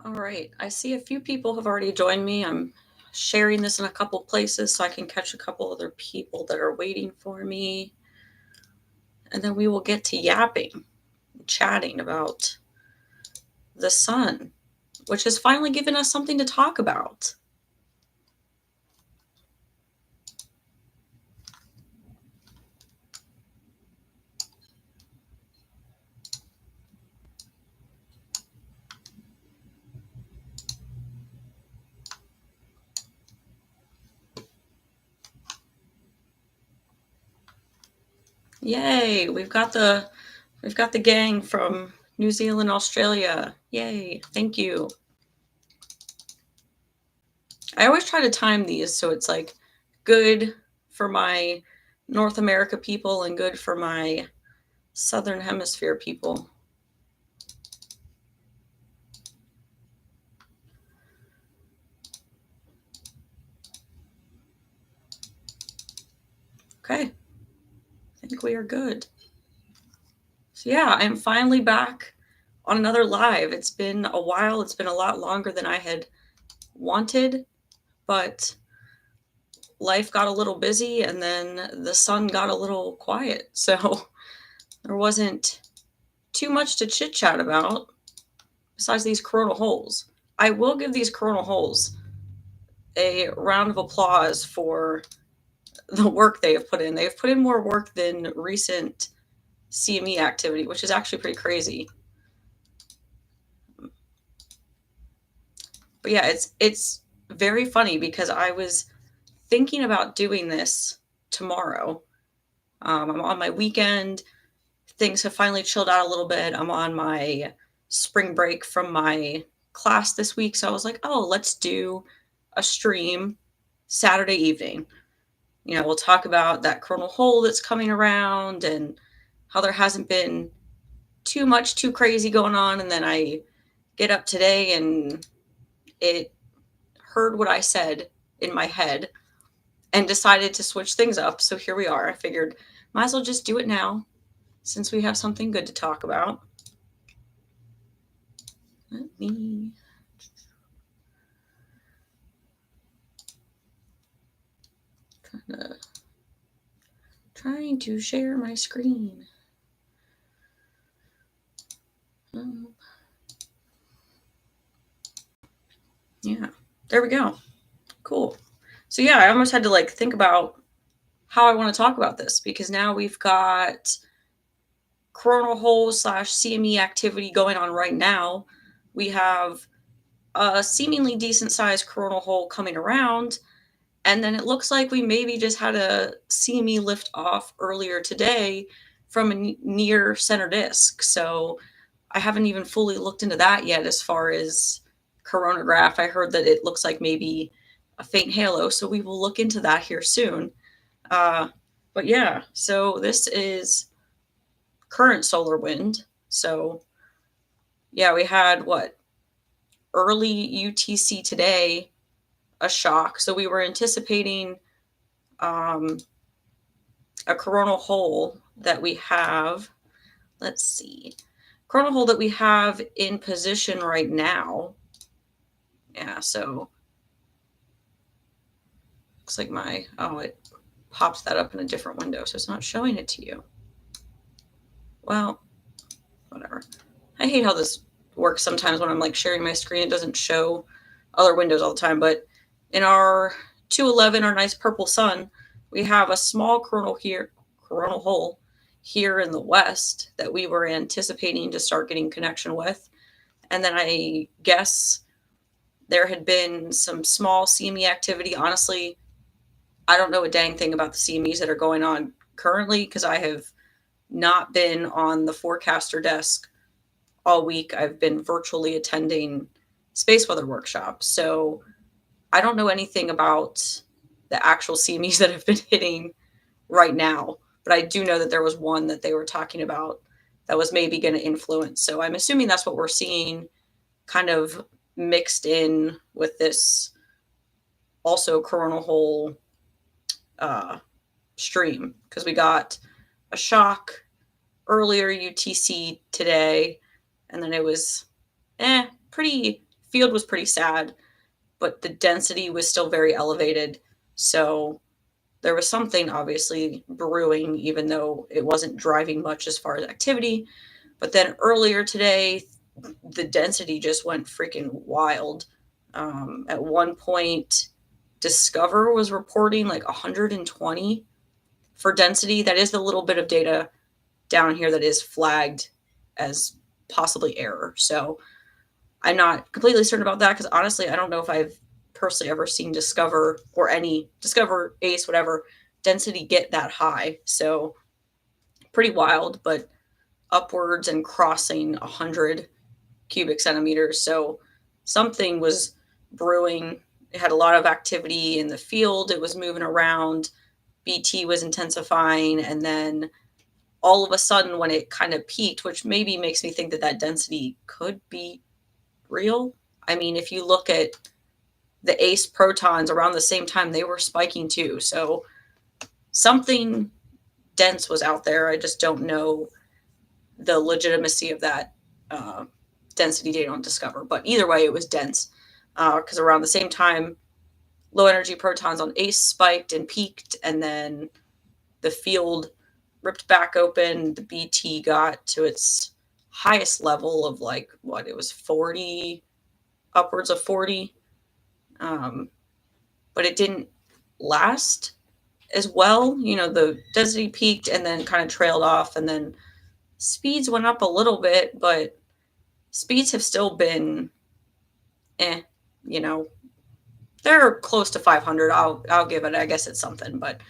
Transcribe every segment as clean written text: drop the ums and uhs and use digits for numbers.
All right. I see a few people have already joined me. I'm sharing this in a couple places so I can catch a couple other people that are waiting for me. And then we will get to yapping, chatting about the sun, which has finally given us something to talk about. Yay, we've got the gang from New Zealand, Australia. Yay, thank you. I always try to time these so it's like good for my North America people and good for my Southern Hemisphere people. Okay, I think we are good. So yeah, I'm finally back on another live. It's been a while. It's been a lot longer than I had wanted, but life got a little busy and then the sun got a little quiet. So there wasn't too much to chit chat about besides these coronal holes. I will give these coronal holes a round of applause for the work they have put in. They've put in more work than recent CME activity, which is actually pretty crazy. But yeah, it's very funny because I was thinking about doing this tomorrow. I'm on my weekend. Things have finally chilled out a little bit. I'm on my spring break from my class this week. So I was like, oh, let's do a stream Saturday evening. We'll talk about that coronal hole that's coming around and how there hasn't been too much too crazy going on. And then I get up today and it heard what I said in my head and decided to switch things up. So here we are. I figured might as well just do it now since we have something good to talk about. Let me trying to share my screen. Yeah, there we go. Cool. So yeah, I almost had to think about how I want to talk about this because now we've got coronal hole / CME activity going on right now. We have a seemingly decent sized coronal hole coming around. And then it looks like we maybe just had a CME lift off earlier today from a near center disk. So I haven't even fully looked into that yet as far as coronagraph. I heard that it looks like maybe a faint halo. So we will look into that here soon. But yeah, so this is current solar wind. So yeah, we had early UTC today, a shock. So we were anticipating a coronal hole that we have. Let's see. Coronal hole that we have in position right now. Yeah, so looks like it pops that up in a different window, so it's not showing it to you. Well, whatever. I hate how this works sometimes when I'm sharing my screen. It doesn't show other windows all the time, but in our 211, our nice purple sun, we have a small coronal hole here in the west that we were anticipating to start getting connection with. And then I guess there had been some small CME activity. Honestly, I don't know a dang thing about the CMEs that are going on currently because I have not been on the forecaster desk all week. I've been virtually attending space weather workshops. So I don't know anything about the actual CMEs that have been hitting right now, but I do know that there was one that they were talking about that was maybe going to influence. So I'm assuming that's what we're seeing kind of mixed in with this also coronal hole stream because we got a shock earlier UTC today, and then it was pretty field was pretty sad, but the density was still very elevated. So there was something obviously brewing, even though it wasn't driving much as far as activity. But then earlier today, the density just went freaking wild. At one point, Discover was reporting like 120 for density. That is the little bit of data down here that is flagged as possibly error. So I'm not completely certain about that because honestly, I don't know if I've personally ever seen Discover or any Discover, Ace, whatever density get that high. So pretty wild, but upwards and crossing 100 cubic centimeters. So something was brewing. It had a lot of activity in the field. It was moving around. BT was intensifying. And then all of a sudden, when it kind of peaked, which maybe makes me think that that density could be real. I mean, if you look at the ACE protons around the same time, they were spiking too. So something dense was out there. I just don't know the legitimacy of that density data on Discover. But either way, it was dense because around the same time, low energy protons on ACE spiked and peaked, and then the field ripped back open. The BT got to its highest level of like what it was 40, upwards of 40, but it didn't last as well. You know, the density peaked and then kind of trailed off, and then speeds went up a little bit, but speeds have still been you know, they're close to 500. I'll give it, I guess it's something, but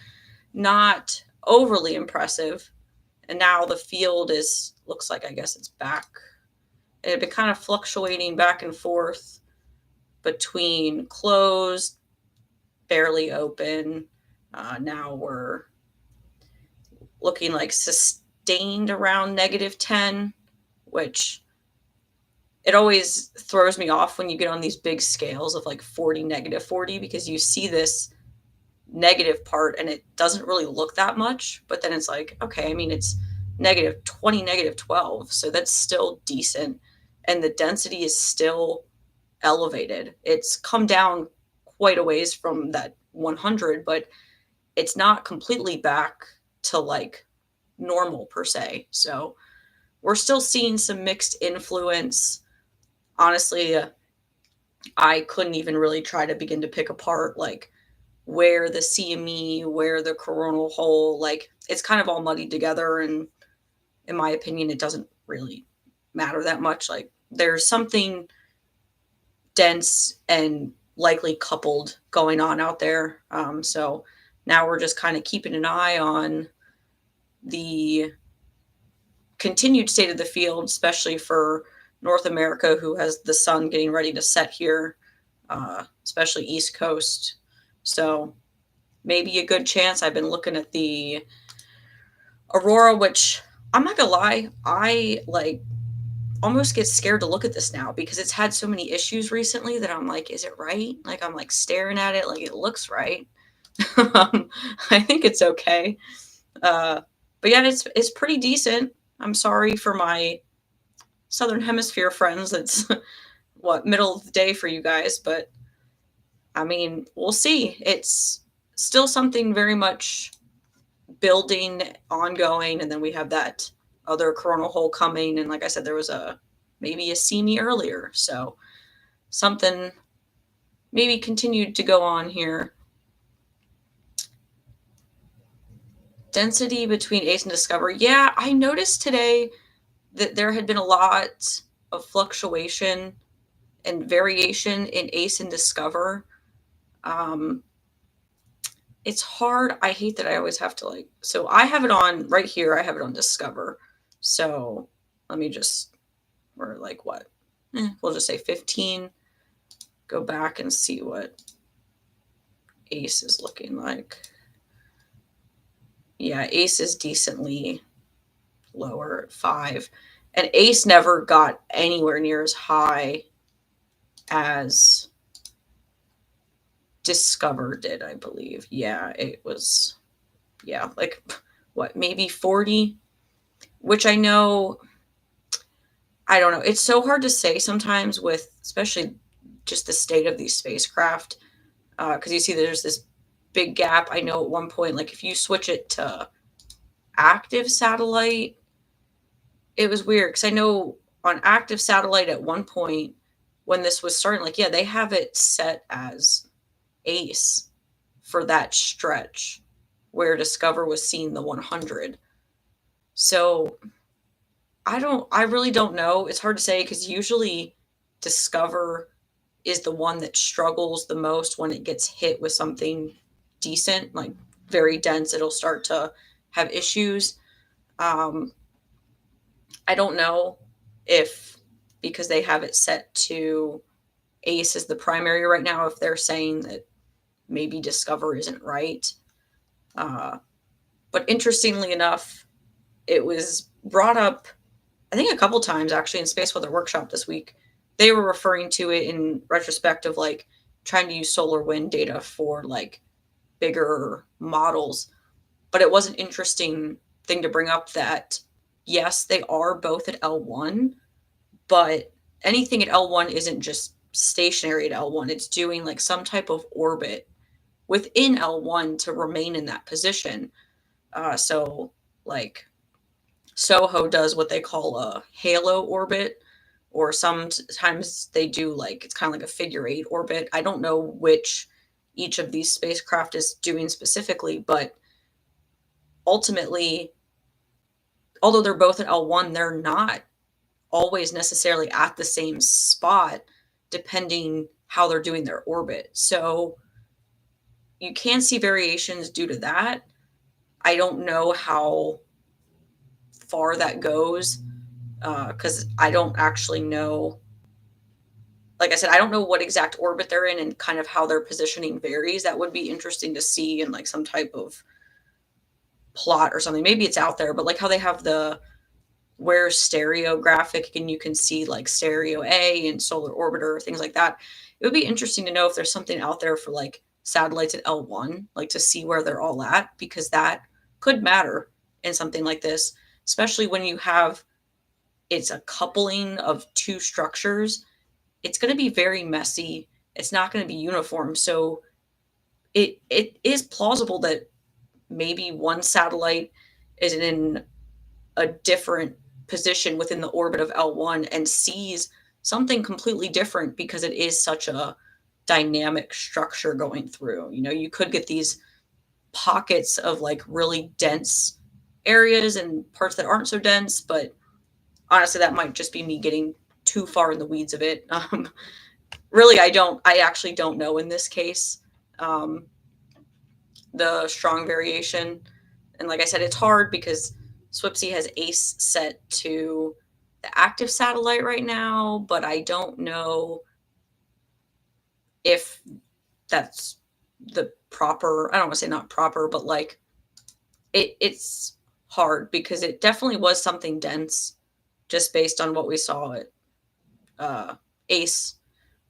not overly impressive. And now the field is looks like, I guess it's back. It had been kind of fluctuating back and forth between closed, barely open. Now we're looking like sustained around -10, which it always throws me off when you get on these big scales of like 40, -40, because you see this negative part and it doesn't really look that much. But then it's like, okay, I mean, it's -20, -12. So that's still decent. And the density is still elevated. It's come down quite a ways from that 100, but it's not completely back to like normal per se. So we're still seeing some mixed influence. Honestly, I couldn't even really try to begin to pick apart like where the CME, where the coronal hole, like it's kind of all muddied together. And in my opinion, it doesn't really matter that much. Like there's something dense and likely coupled going on out there. So now we're just kind of keeping an eye on the continued state of the field, especially for North America, who has the sun getting ready to set here, especially East Coast. So maybe a good chance. I've been looking at the aurora, which I'm not gonna lie, I like almost get scared to look at this now because it's had so many issues recently that I'm like, is it right? Like I'm like staring at it, like it looks right. I think it's okay. But yeah, it's pretty decent. I'm sorry for my Southern Hemisphere friends. It's what, middle of the day for you guys, but I mean, we'll see. It's still something very much building, ongoing, and then we have that other coronal hole coming. And like I said, there was maybe a CME earlier, so something maybe continued to go on here. Density between ACE and Discover. Yeah, I noticed today that there had been a lot of fluctuation and variation in ACE and Discover. It's hard. I hate that I always have to like, so I have it on right here. I have it on Discover. So let me just, we're like what? We'll just say 15. Go back and see what ACE is looking like. Yeah, ACE is decently lower at 5. And ACE never got anywhere near as high as Discover did, I believe. Yeah, it was, yeah, like what, maybe 40, which I don't know. It's so hard to say sometimes with especially just the state of these spacecraft. Because you see there's this big gap. I know at one point, like if you switch it to active satellite, it was weird because I know on active satellite at one point when this was starting, like, yeah, they have it set as ace for that stretch where Discover was seeing the 100. So I really don't know. It's hard to say because usually Discover is the one that struggles the most when it gets hit with something decent, like very dense. It'll start to have issues. Um, I don't know if because they have it set to Ace as the primary right now, if they're saying that maybe Discover isn't right. Uh, but interestingly enough, it was brought up, I think, a couple times actually in Space Weather Workshop this week. They were referring to it in retrospect of like trying to use solar wind data for like bigger models. But it was an interesting thing to bring up that yes, they are both at L1, but anything at L1 isn't just stationary at L1. It's doing like some type of orbit within L1 to remain in that position. So, like, SOHO does what they call a halo orbit, or sometimes they do like it's kind of like a figure eight orbit. I don't know which each of these spacecraft is doing specifically, but ultimately, although they're both at L1, they're not always necessarily at the same spot depending how they're doing their orbit. So you can see variations due to that. I don't know how far that goes because I don't actually know. Like I said, I don't know what exact orbit they're in and kind of how their positioning varies. That would be interesting to see in like some type of plot or something. Maybe it's out there, but like how they have the where stereo graphic and you can see like stereo A and solar orbiter, things like that. It would be interesting to know if there's something out there for like satellites at L1, like to see where they're all at, because that could matter in something like this, especially when you have it's a coupling of two structures. It's going to be very messy. It's not going to be uniform. So it is plausible that maybe one satellite is in a different position within the orbit of L1 and sees something completely different because it is such a dynamic structure going through. You know, you could get these pockets of like really dense areas and parts that aren't so dense, but honestly, that might just be me getting too far in the weeds of it. Really, I actually don't know in this case. Um, the strong variation. And like I said, it's hard because Swipsy has ACE set to the active satellite right now, but I don't know if that's the proper, I don't want to say not proper, but like it's hard because it definitely was something dense just based on what we saw at uh, ACE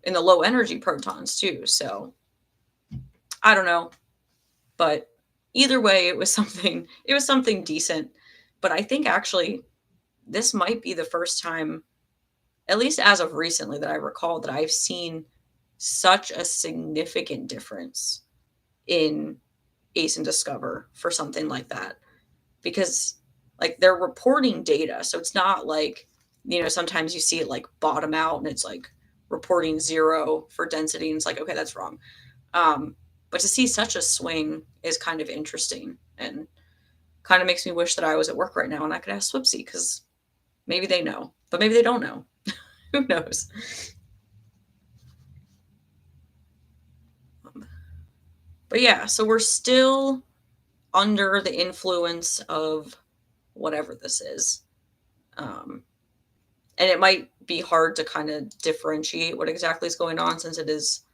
in the low energy protons too. So I don't know. But either way, it was something decent. But I think actually this might be the first time, at least as of recently, that I recall that I've seen such a significant difference in Ace and Discover for something like that. Because like they're reporting data. So it's not like, sometimes you see it like bottom out and it's like reporting zero for density and it's like, okay, that's wrong. But to see such a swing is kind of interesting and kind of makes me wish that I was at work right now and I could ask Swipsy because maybe they know, but maybe they don't know. Who knows? But yeah, so we're still under the influence of whatever this is. Um, and it might be hard to kind of differentiate what exactly is going on since it is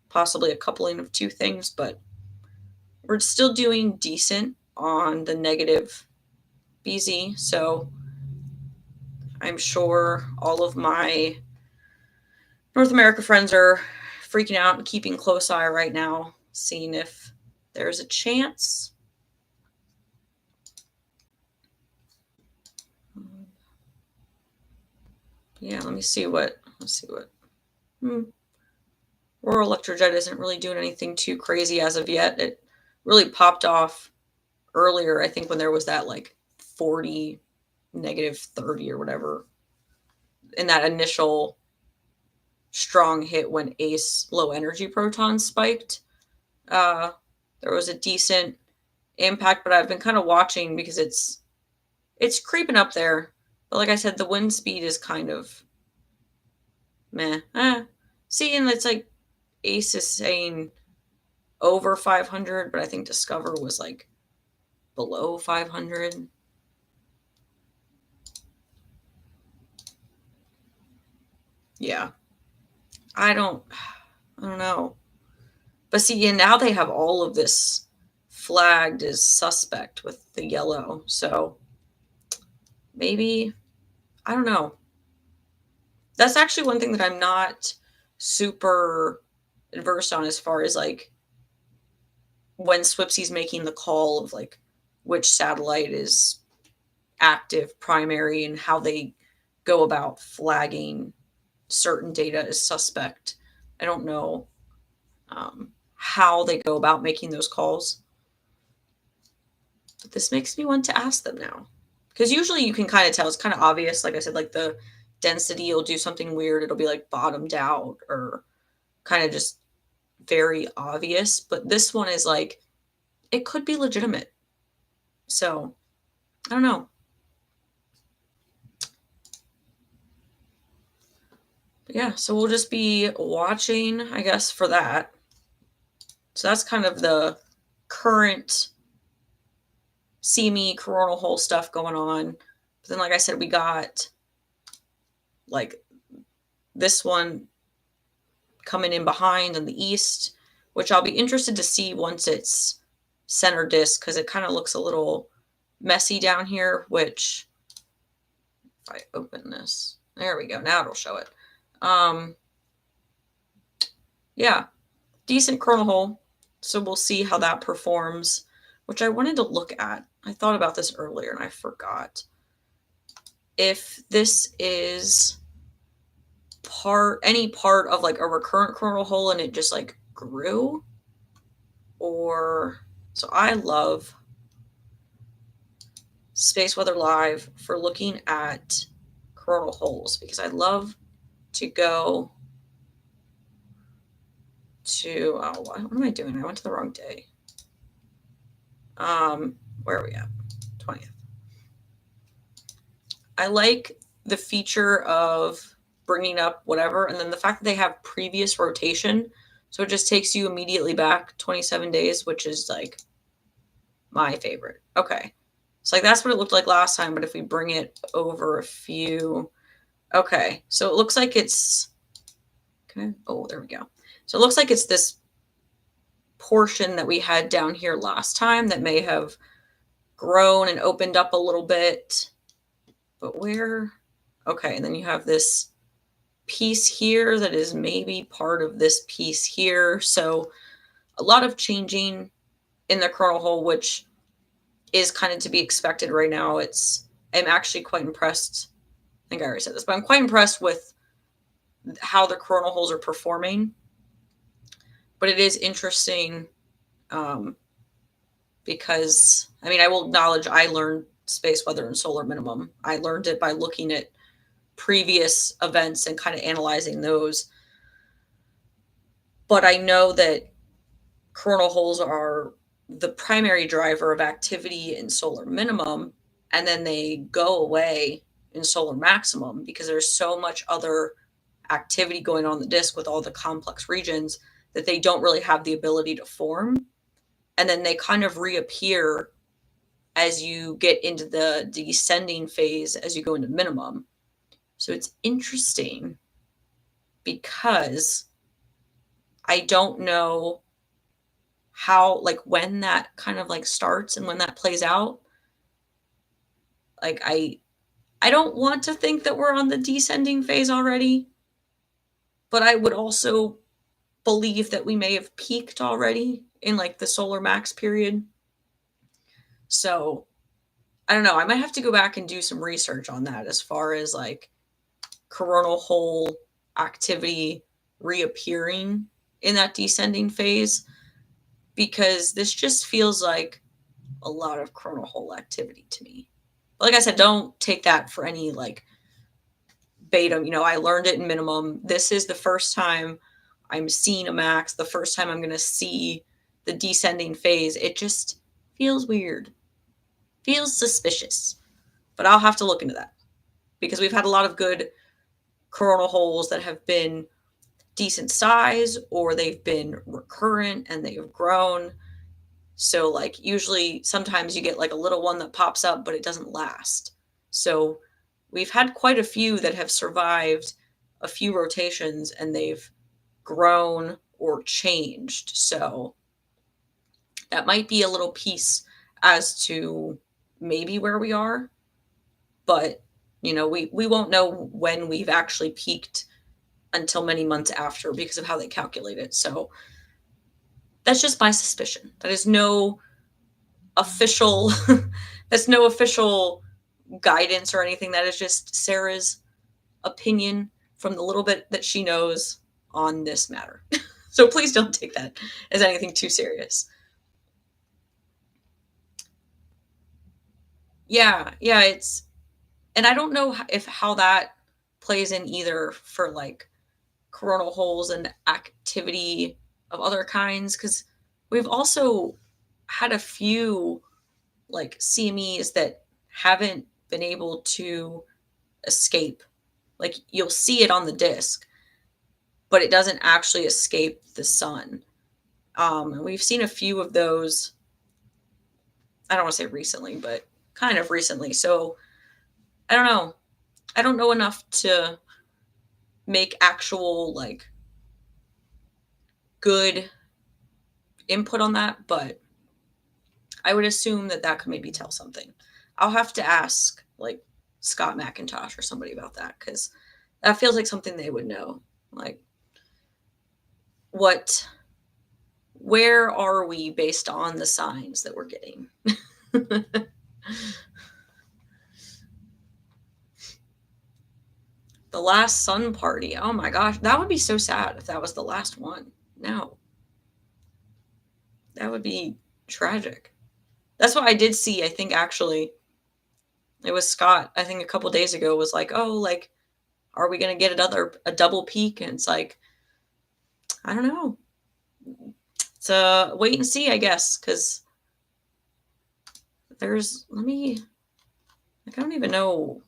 possibly a coupling of two things, but we're still doing decent on the negative BZ. So I'm sure all of my North America friends are freaking out and keeping close eye right now, seeing if there's a chance. Yeah, let's see what. Hmm. Rural electrojet isn't really doing anything too crazy as of yet. It really popped off earlier, I think, when there was that like 40, -30 or whatever in that initial strong hit when ACE low energy protons spiked. Uh, there was a decent impact, but I've been kind of watching because it's creeping up there. But like I said, the wind speed is kind of meh. See, and it's like ACE is saying over 500, but I think Discover was like below 500. Yeah. I don't know. But see, and now they have all of this flagged as suspect with the yellow. So maybe, I don't know. That's actually one thing that I'm not super adverse on as far as like when Swipsy's making the call of like which satellite is active primary and how they go about flagging certain data as suspect. I don't know how they go about making those calls. But this makes me want to ask them now. Because usually you can kind of tell, it's kind of obvious. Like I said, like the density will do something weird. It'll be like bottomed out or kind of just very obvious. But this one is like, it could be legitimate. So I don't know. But yeah, so we'll just be watching, I guess, for that. So that's kind of the current coronal hole stuff going on. But then, like I said, we got like this one coming in behind in the east, which I'll be interested to see once it's center disk because it kind of looks a little messy down here, which if I open this, there we go. Now it'll show it. Yeah, decent coronal hole. So we'll see how that performs, which I wanted to look at. I thought about this earlier and I forgot. If this is any part of like a recurrent coronal hole and it just like grew, or so I love Space Weather Live for looking at coronal holes because I love to go to what am I doing? I went to the wrong day. Where are we at? 20th. I like the feature of bringing up whatever, and then the fact that they have previous rotation, so it just takes you immediately back 27 days, which is like my favorite. Okay, so like that's what it looked like last time, but if we bring it over a few, okay, so it looks like it's okay. Oh, there we go. So it looks like it's this portion that we had down here last time that may have grown and opened up a little bit. But where? Okay, and then you have this piece here that is maybe part of this piece here. So a lot of changing in the coronal hole, which is kind of to be expected right now. I'm actually quite impressed. I think I already said this, but I'm quite impressed with how the coronal holes are performing. But it is interesting because, I mean, I will acknowledge I learned space weather and solar minimum. I learned it by looking at previous events and kind of analyzing those. But I know that coronal holes are the primary driver of activity in solar minimum, and then they go away in solar maximum because there's so much other activity going on the disk with all the complex regions that they don't really have the ability to form. And then they kind of reappear as you get into the descending phase as you go into minimum. So it's interesting because I don't know how, like, when that kind of like starts and when that plays out. Like, I don't want to think that we're on the descending phase already, but I would also believe that we may have peaked already in like the solar max period. So I don't know. I might have to go back and do some research on that as far as like coronal hole activity reappearing. in that descending phase, because this just feels like a lot of coronal hole activity to me. Like I said, don't take that for any like Batum. I learned it in minimum. This is the first time I'm seeing a max, the first time I'm going to see the descending phase. It just feels weird, feels suspicious, but I'll have to look into that because we've had a lot of good coronal holes that have been decent size, or they've been recurrent and they've grown. So like usually sometimes you get like a little one that pops up, but it doesn't last. So we've had quite a few that have survived a few rotations and they've grown or changed. So that might be a little piece as to maybe where we are, but we won't know when we've actually peaked until many months after because of how they calculate it. So that's just my suspicion. That is no official that's no official guidance or anything. That is just Sarah's opinion from the little bit that she knows on this matter. So please don't take that as anything too serious. Yeah, it's, and I don't know if how that plays in either for like coronal holes and activity of other kinds, because we've also had a few like CMEs that haven't been able to escape. Like you'll see it on the disc, but it doesn't actually escape the sun. And we've seen a few of those. I don't want to say recently, but kind of recently. So I don't know. I don't know enough to make actual like good input on that, but I would assume that that could maybe tell something. I'll have to ask like Scott McIntosh or somebody about that, because that feels like something they would know. Like, where are we based on the signs that we're getting? The last sun party. Oh my gosh, that would be so sad if that was the last one. No, that would be tragic. That's what I did see. I think actually it was Scott, I think a couple days ago, was like, oh, like, are we going to get a double peak? And it's like, I don't know. It's a wait and see, I guess, because I don't even know.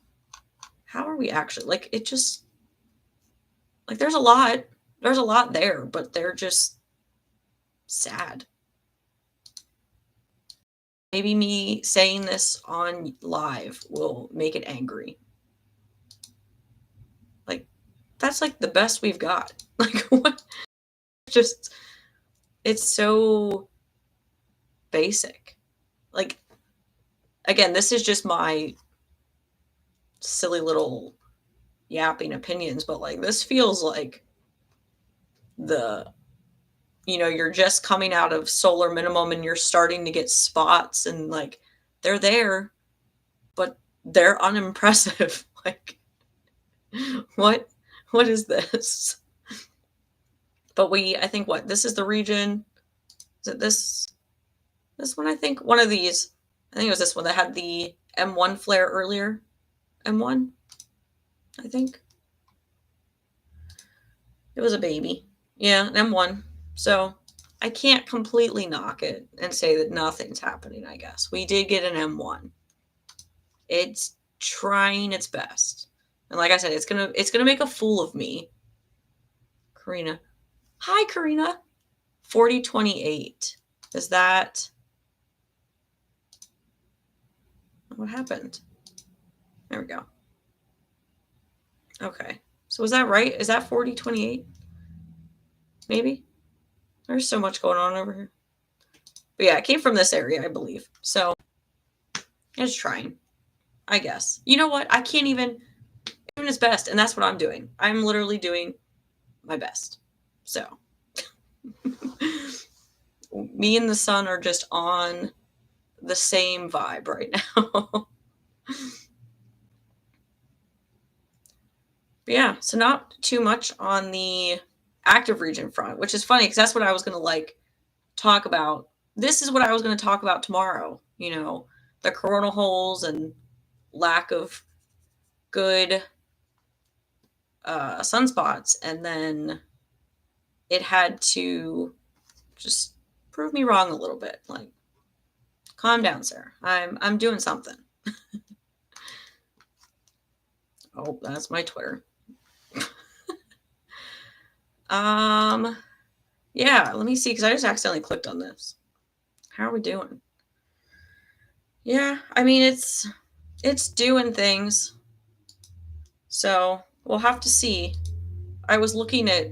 How are we actually, like, it just, like, there's a lot there, but they're just sad. Maybe me saying this on live will make it angry. Like, that's like the best we've got. Like, what? Just, it's so basic. Like, again, this is just my silly little yapping opinions, but like, this feels like you're just coming out of solar minimum and you're starting to get spots, and like, they're there, but they're unimpressive. Like, what is this? But I think this is the region. Is it this one? I think one of these. I think it was this one that had the M1 flare earlier. M1, I think. It was a baby. Yeah, an M1. So I can't completely knock it and say that nothing's happening, I guess. We did get an M1. It's trying its best. And like I said, it's gonna make a fool of me. Karina. Hi, Karina. 4028. Is that what happened? There we go. Okay. So is that right? Is that 4028? Maybe? There's so much going on over here. But yeah, it came from this area, I believe. So it's trying, I guess. You know what? I can't even doing its best, and that's what I'm doing. I'm literally doing my best. So me and the sun are just on the same vibe right now. But yeah, so not too much on the active region front, which is funny because that's what I was going to like talk about. This is what I was going to talk about tomorrow, the coronal holes and lack of good sunspots. And then it had to just prove me wrong a little bit. Like, calm down, Sarah. I'm doing something. Oh, that's my Twitter. Yeah, let me see, because I just accidentally clicked on this. How are we doing? Yeah, I mean, it's doing things. So we'll have to see. I was looking at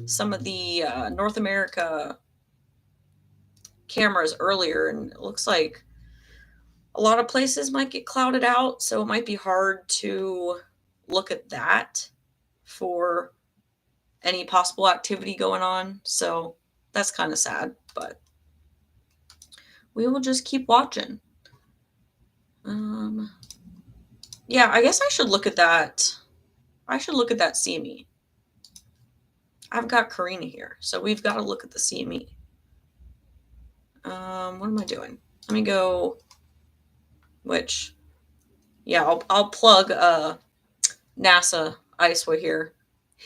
some of the North America cameras earlier, and it looks like a lot of places might get clouded out, so it might be hard to look at that for any possible activity going on. So that's kind of sad, but we will just keep watching. Yeah, I guess I should look at that. I should look at that CME. I've got Karina here, so we've got to look at the CME. What am I doing? Let me go. Yeah, I'll plug NASA ISWA here.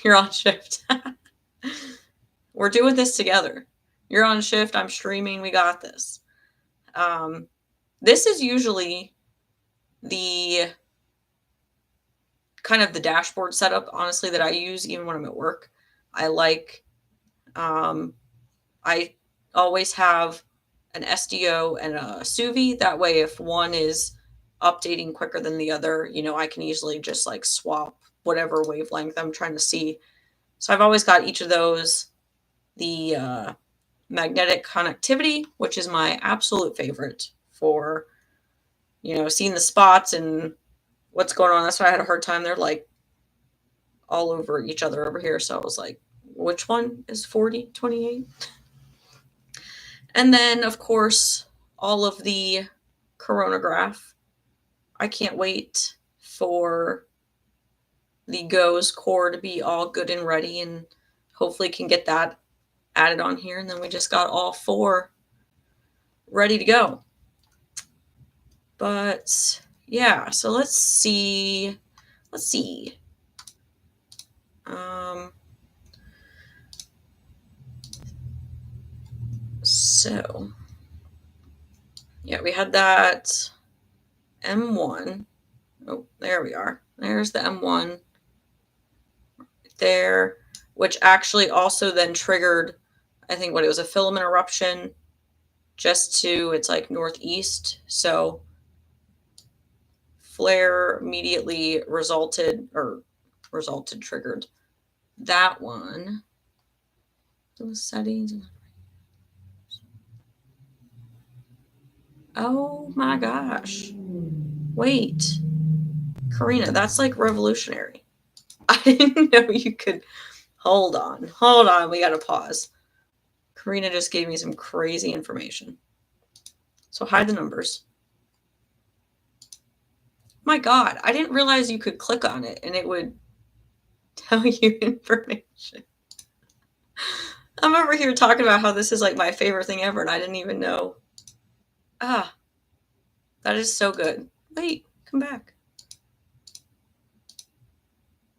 You're on shift. We're doing this together. You're on shift. I'm streaming. We got this. This is usually the kind of the dashboard setup, honestly, that I use even when I'm at work. I like, I always have an SDO and a SUVI. That way, if one is updating quicker than the other, I can easily just like swap whatever wavelength I'm trying to see. So I've always got each of those. The magnetic connectivity, which is my absolute favorite for, seeing the spots and what's going on. That's why I had a hard time. They're like all over each other over here. So I was like, which one is 40, 28? And then, of course, all of the coronagraph. I can't wait for the GOES core to be all good and ready, and hopefully can get that added on here. And then we just got all 4 ready to go. But yeah, so let's see. So yeah, we had that M1. Oh, there we are. There's the M1 there, which actually also then triggered, I think, what it was, a filament eruption just to, it's like northeast. So flare immediately triggered that one. The settings. Oh my gosh. Wait. Karina, that's like revolutionary. I didn't know you could. Hold on. We got to pause. Karina just gave me some crazy information. So hide the numbers. My God, I didn't realize you could click on it and it would tell you information. I'm over here talking about how this is like my favorite thing ever, and I didn't even know. Ah, that is so good. Wait, come back.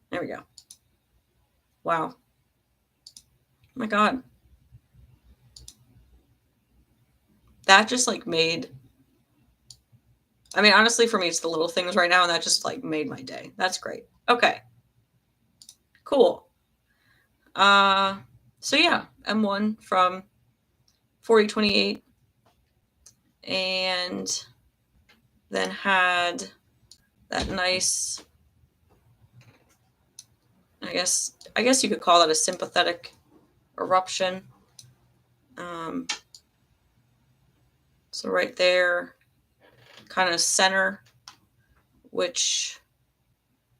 There we go. Wow. Oh my God. That just like made, I mean, honestly, for me, it's the little things right now, and that just like made my day. That's great. Okay. Cool. So yeah, M1 from 4028, and then had that nice, I guess you could call it a sympathetic eruption. So right there, kind of center, which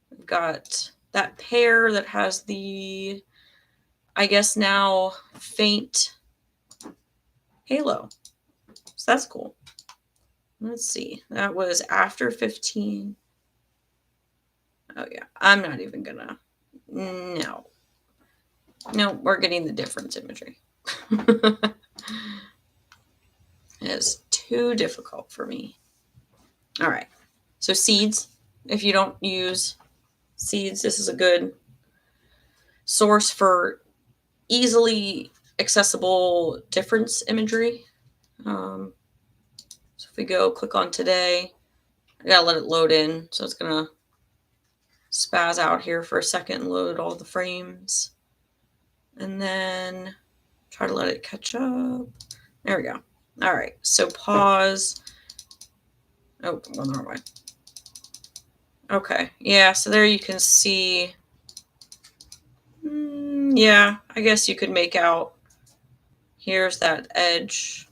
we've got that pair that has the, I guess now, faint halo. So that's cool. Let's see. That was after 15. Oh yeah, I'm not even gonna. No. No, we're getting the difference imagery. It is too difficult for me. All right. So seeds, if you don't use seeds, this is a good source for easily accessible difference imagery. So if we go click on today, I gotta let it load in. So it's gonna spaz out here for a second and load all the frames. And then try to let it catch up. There we go. All right, so pause. Oh, I'm going the wrong way. Okay, yeah, so there you can see. Yeah, I guess you could make out. Here's that edge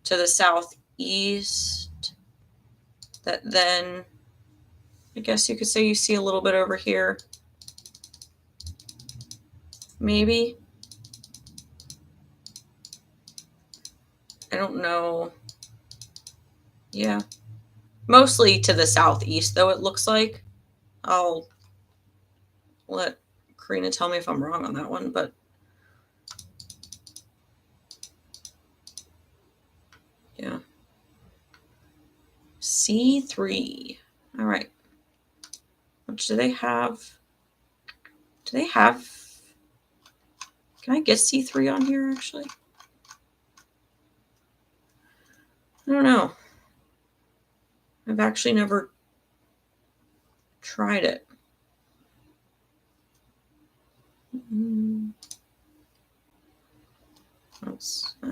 to the southeast. That then, I guess you could say you see a little bit over here. Maybe. I don't know. Yeah. Mostly to the southeast, though, it looks like. I'll let Karina tell me if I'm wrong on that one, but yeah. C3. All right. Which do they have? Do they have? Can I get C3 on here, actually? I don't know. I've actually never tried it.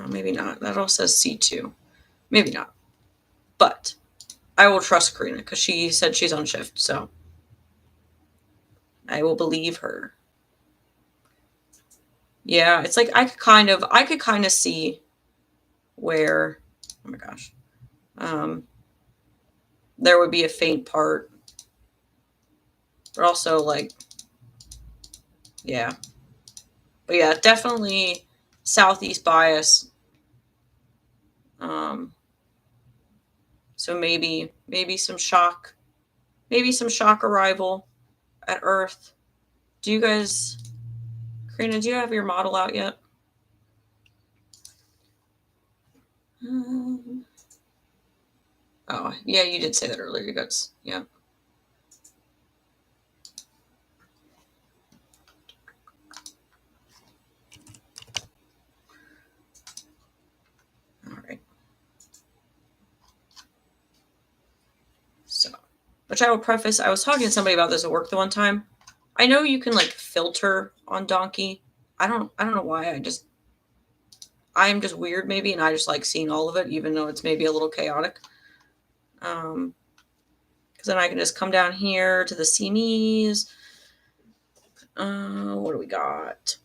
Maybe not. That all says C2. Maybe not. But I will trust Karina because she said she's on shift, so I will believe her. Yeah, it's like I could kind of see where, oh my gosh, there would be a faint part, but also like, yeah, but yeah, definitely southeast bias. So maybe some shock, arrival at Earth. Do you guys, Karina, do you have your model out yet? Oh, yeah, you did say that earlier. You guys, yeah. All right. So, which I will preface, I was talking to somebody about this at work the one time. I know you can like filter on Donkey. I don't know why. I'm just weird maybe, and I just like seeing all of it, even though it's maybe a little chaotic. Because then I can just come down here to the CMEs. What do we got?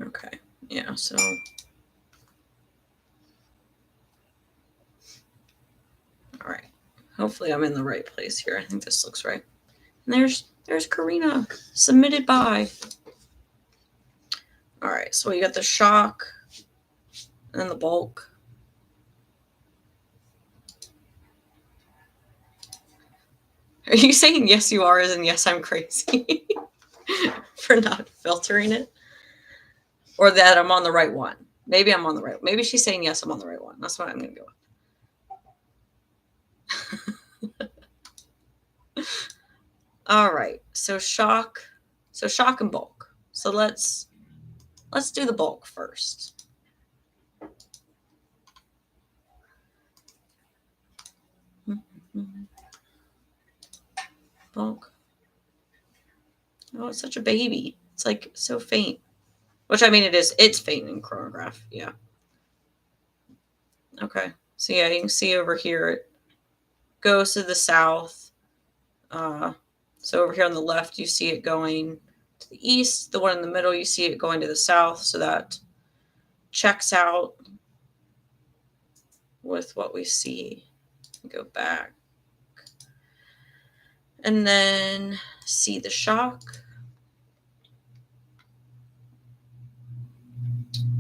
Okay, yeah, so all right. Hopefully I'm in the right place here. I think this looks right. And there's Karina, submitted by. All right, so we got the shock and the bulk. Are you saying yes you are as in yes I'm crazy for not filtering it? Or that I'm on the right one? Maybe I'm on the right. Maybe she's saying yes, I'm on the right one. That's what I'm going to go with. All right. So shock and bulk. So let's do the bulk first. Bulk. Oh, it's such a baby. It's like so faint. Which I mean it is. It's faint in chronograph. Yeah. Okay. So yeah, you can see over here it goes to the south. So over here on the left, you see it going to the east. The one in the middle, you see it going to the south. So that checks out with what we see. Go back. And then see the shock.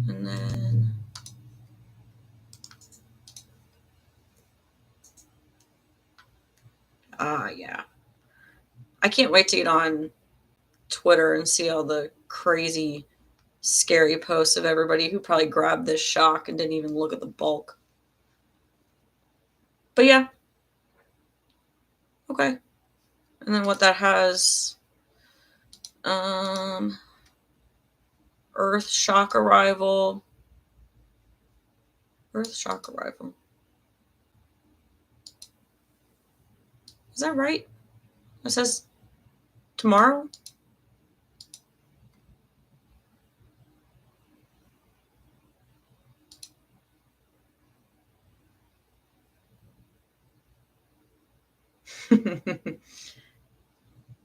And then Yeah. I can't wait to get on Twitter and see all the crazy, scary posts of everybody who probably grabbed this shock and didn't even look at the bulk. But yeah. Okay. And then what that has, Earth shock arrival. Earth shock arrival. Is that right? It says tomorrow?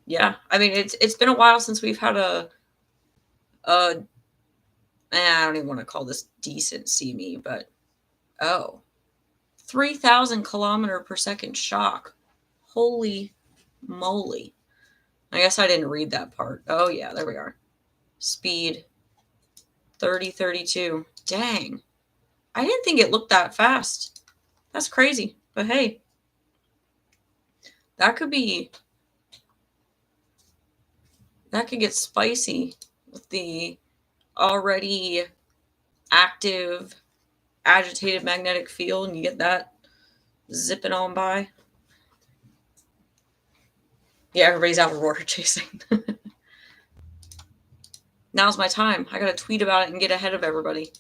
Yeah. I mean, it's been a while since we've had a I don't even want to call this decent CME, but 3,000 kilometer per second shock. Holy moly. I guess I didn't read that part. Oh, yeah, there we are. Speed 3032. Dang. I didn't think it looked that fast. That's crazy. But hey, that could get spicy with the already active agitated magnetic field, and you get that zipping on by. Yeah, everybody's out aurora chasing. Now's my time. I gotta tweet about it and get ahead of everybody.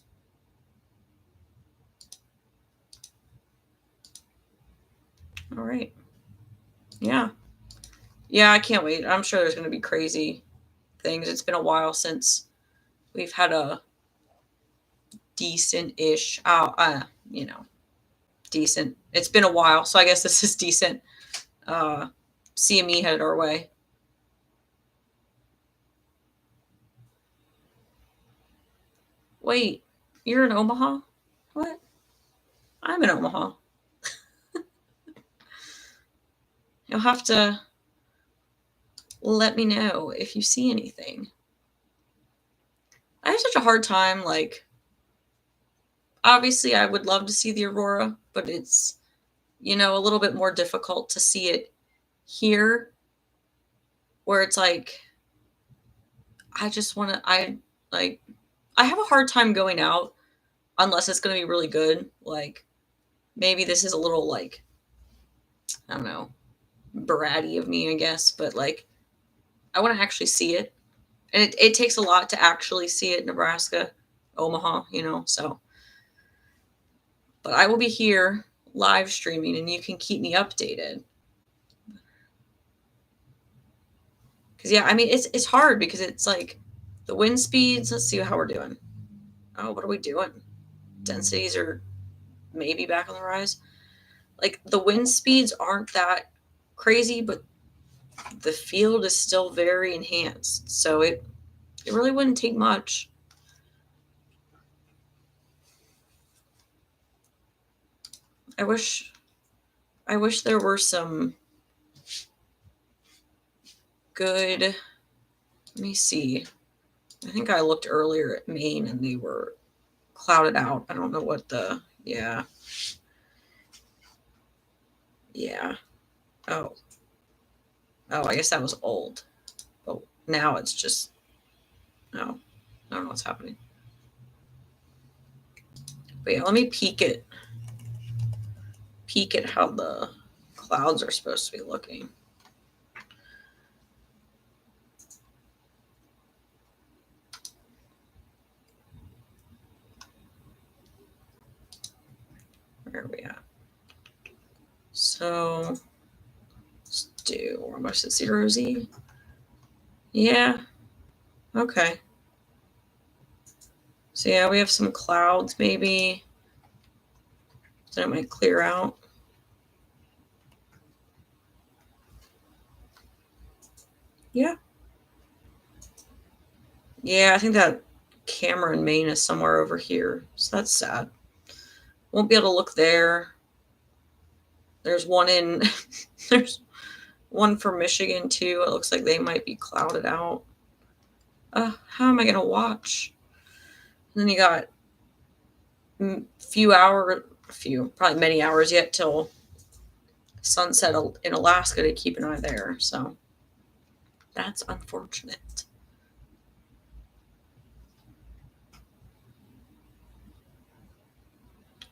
All right. Yeah. Yeah, I can't wait. I'm sure there's gonna be crazy things. It's been a while since we've had a decent-ish, decent. It's been a while, so I guess this is decent. CME headed our way. Wait, you're in Omaha? What? I'm in Omaha. You'll have to let me know if you see anything. I have such a hard time, like, obviously I would love to see the aurora, but it's, a little bit more difficult to see it here, where it's like, I just want to, I have a hard time going out unless it's going to be really good. Like, maybe this is a little, like, I don't know, bratty of me, I guess, but like, I want to actually see it. And it takes a lot to actually see it in Nebraska, Omaha, so. But I will be here live streaming and you can keep me updated. Because, yeah, I mean, it's hard because it's like the wind speeds. Let's see how we're doing. Oh, what are we doing? Densities are maybe back on the rise. Like, the wind speeds aren't that crazy, but the field is still very enhanced. So it really wouldn't take much. I wish there were some good. Let me see. I think I looked earlier at Maine and they were clouded out. I don't know what the. Yeah. Oh, I guess that was old. But now it's just. No, I don't know what's happening. But yeah, let me peek at how the clouds are supposed to be looking. Where are we at? So let's do, we're almost at 0Z. Yeah. Okay. So yeah, we have some clouds maybe. So it might clear out. Yeah. Yeah, I think that camera in Maine is somewhere over here. So that's sad. Won't be able to look there. There's one in there's one for Michigan too. It looks like they might be clouded out. How am I gonna watch? And then you got probably many hours yet till sunset in Alaska to keep an eye there. So that's unfortunate.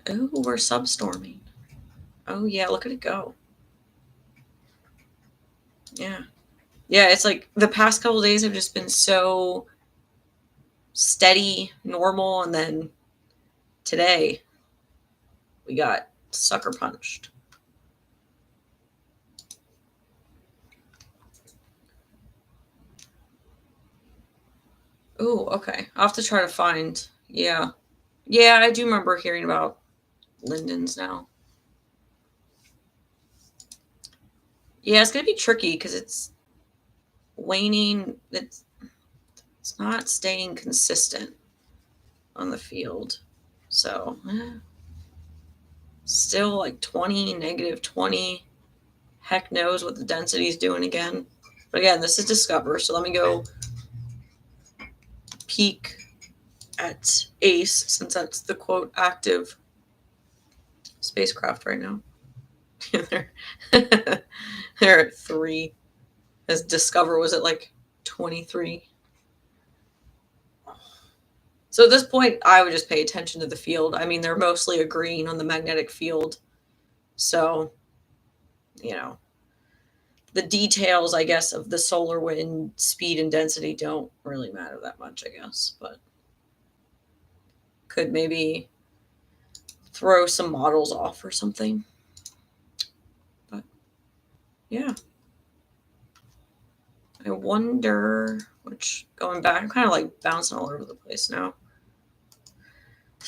Oh, we're substorming. Oh, yeah, look at it go. Yeah. Yeah, it's like the past couple days have just been so steady, normal, and then today we got sucker punched. Oh, okay. I'll have to try to find. Yeah. Yeah, I do remember hearing about Linden's now. Yeah, it's going to be tricky because it's waning. It's not staying consistent on the field. So, still like 20, negative 20. Heck knows what the density is doing again. But again, this is Discover. So let me go peek at ACE since that's the quote active spacecraft right now. they're, they're at 3. As Discover was at like 23. So at this point, I would just pay attention to the field. I mean, they're mostly agreeing on the magnetic field. So, the details, I guess, of the solar wind speed and density don't really matter that much, I guess. But could maybe throw some models off or something. But, yeah. I wonder, which going back, I'm kind of like bouncing all over the place now.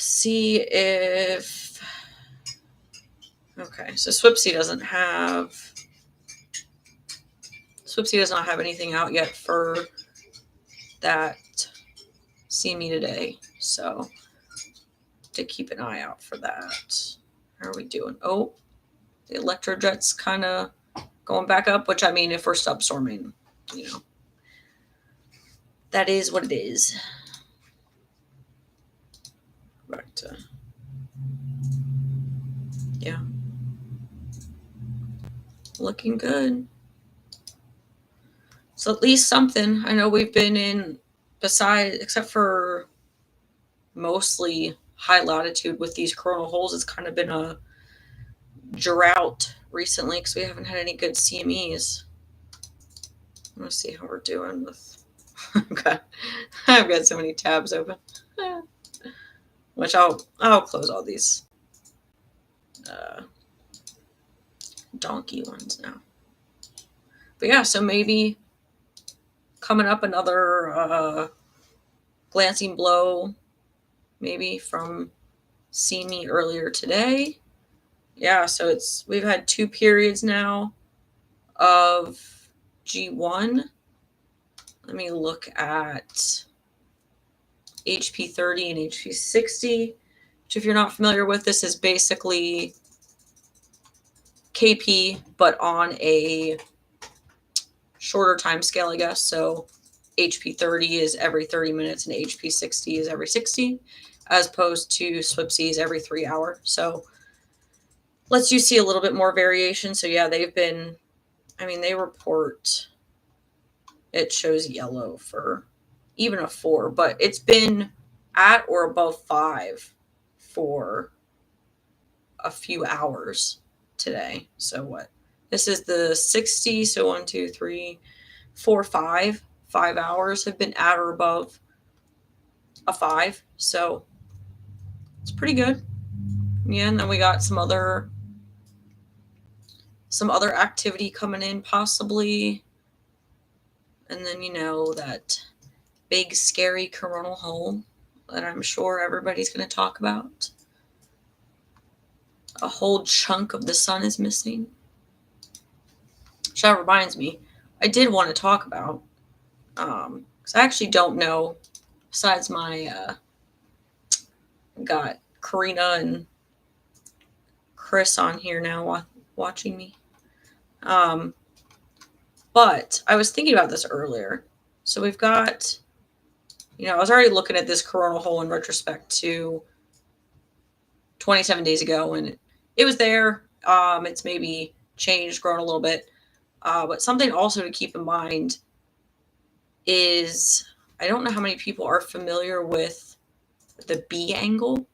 See if, okay, so Swipsy doesn't not have anything out yet for that See Me Today. So to keep an eye out for that. How are we doing? Oh, the Electrojet's kind of going back up, which I mean, if we're substorming, that is what it is. Back to, yeah. Looking good. So at least something. I know we've been in, except for mostly high latitude with these coronal holes, it's kind of been a drought recently because we haven't had any good CMEs. I'm gonna see how we're doing with. I've got so many tabs open, which I'll close all these donkey ones now. But yeah, so maybe coming up another glancing blow, maybe from See Me earlier today. Yeah, so we've had 2 periods now of G1. Let me look at HP 30 and HP 60, which if you're not familiar with, this is basically KP, but on a shorter time scale, I guess. So HP 30 is every 30 minutes and HP 60 is every 60, as opposed to Swipsy's every 3 hour. So lets you see a little bit more variation. So yeah, they've been, they report, it shows yellow for even a 4, but it's been at or above 5 for a few hours today. So what? This is the 60. So 1, 2, 3, 4, 5. 5 hours have been at or above a 5. So it's pretty good. Yeah, and then we got some other activity coming in possibly. And then that big scary coronal hole that I'm sure everybody's going to talk about. A whole chunk of the sun is missing. Which that reminds me, I did want to talk about, because I actually don't know, besides my, got Karina and Chris on here now watching me. But I was thinking about this earlier. So we've got, I was already looking at this coronal hole in retrospect to 27 days ago, and it was there. It's maybe changed, grown a little bit. But something also to keep in mind is I don't know how many people are familiar with the B angle.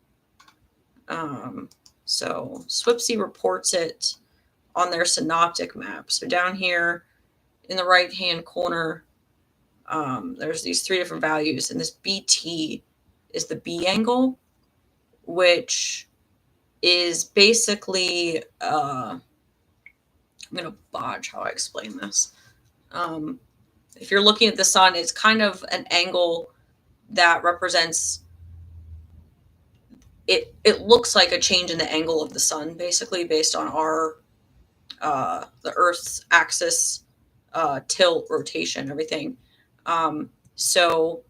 So Swipsy reports it on their synoptic map. So down here in the right hand corner, there's these three different values, and this BT is the B angle, which is basically, I'm going to botch how I explain this. If you're looking at the sun, it's kind of an angle that represents it. It looks like a change in the angle of the sun, basically based on our the Earth's axis, tilt, rotation, everything. So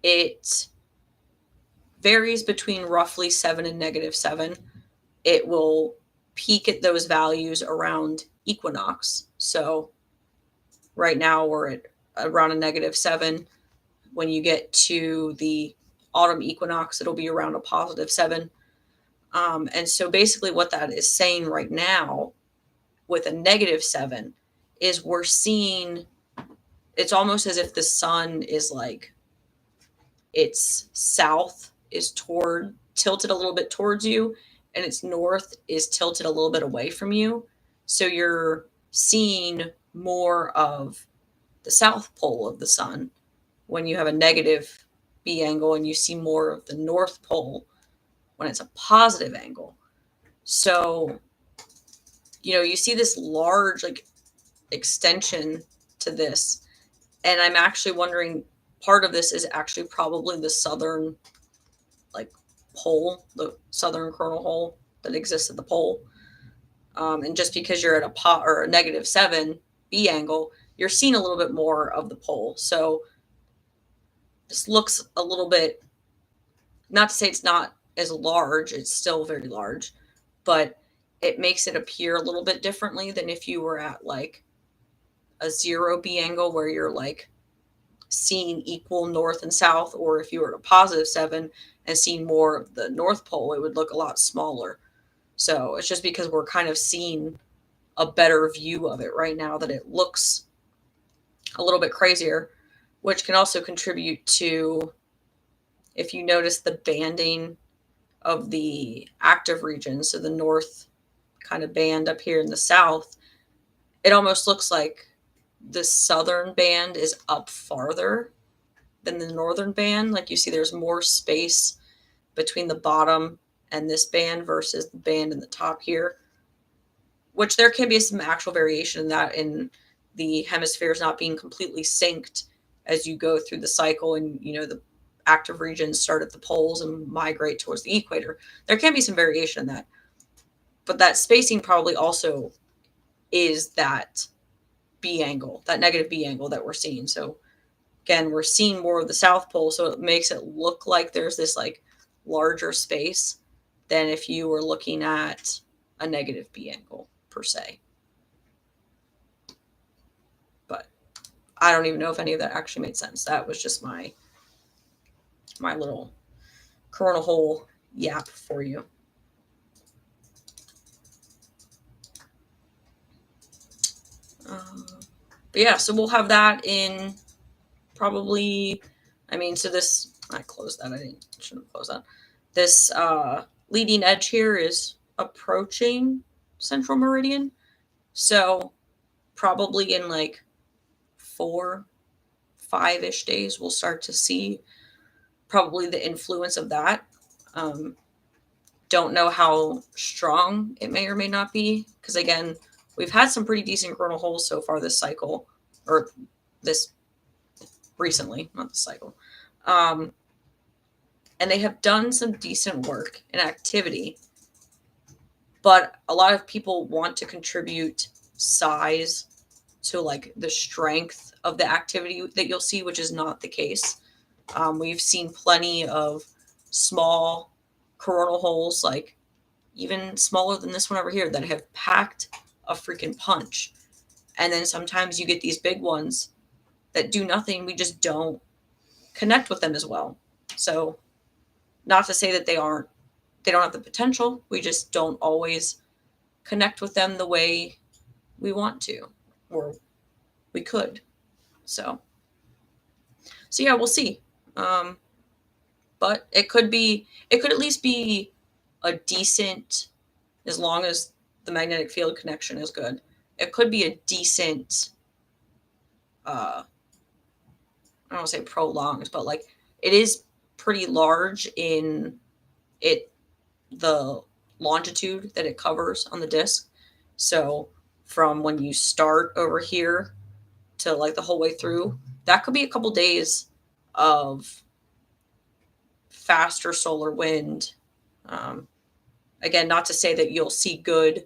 it varies between roughly 7 and -7. It will peak at those values around equinox. So right now we're at around a -7. When you get to the autumn equinox, it'll be around a +7. And so basically what that is saying right now with a -7 is we're seeing, it's almost as if the sun is like, its south is tilted a little bit towards you, and its north is tilted a little bit away from you. So you're seeing more of the south pole of the sun when you have a negative B angle, and you see more of the north pole when it's a positive angle. So, you see this large like extension to this. And I'm actually wondering, part of this is actually probably the southern like pole, the southern coronal hole that exists at the pole. And just because you're at a -7 B angle, you're seeing a little bit more of the pole. So this looks a little bit, not to say it's not as large, it's still very large, but it makes it appear a little bit differently than if you were at like a 0 B angle where you're like seeing equal north and south, or if you were at a +7 and seeing more of the North Pole, it would look a lot smaller. So it's just because we're kind of seeing a better view of it right now that it looks a little bit crazier, which can also contribute to, if you notice the banding of the active region, so the north kind of band up here in the south, it almost looks like the southern band is up farther than the northern band. Like you see there's more space between the bottom and this band versus the band in the top here, which there can be some actual variation in that, in the hemispheres not being completely synced as you go through the cycle, and the active regions start at the poles and migrate towards the equator. There can be some variation in that, but that spacing probably also is that B angle, that negative B angle that we're seeing. So again, we're seeing more of the South Pole, so it makes it look like there's this like larger space than if you were looking at a negative B angle per se. But I don't even know if any of that actually made sense. That was just my little coronal hole yap for you. But yeah, so we'll have that in probably, so this, I closed that. Shouldn't have closed that. This leading edge here is approaching central meridian. So probably in like 4, 5-ish days, we'll start to see probably the influence of that. Don't know how strong it may or may not be, because again, we've had some pretty decent coronal holes so far this cycle, or this recently, not the cycle. And they have done some decent work and activity, but a lot of people want to contribute size to like the strength of the activity that you'll see, which is not the case. We've seen plenty of small coronal holes, like even smaller than this one over here, that have packed a freaking punch. And then sometimes you get these big ones that do nothing. We just don't connect with them as well. So not to say that they don't have the potential. We just don't always connect with them the way we want to, or we could. So yeah, we'll see. Um, but it could at least be a decent, as long as the magnetic field connection is good. It could be a decent, I don't want to say prolonged, but like it is pretty large in it, the longitude that it covers on the disc. So from when you start over here to like the whole way through, that could be a couple days of faster solar wind. Um, Again, not to say that you'll see good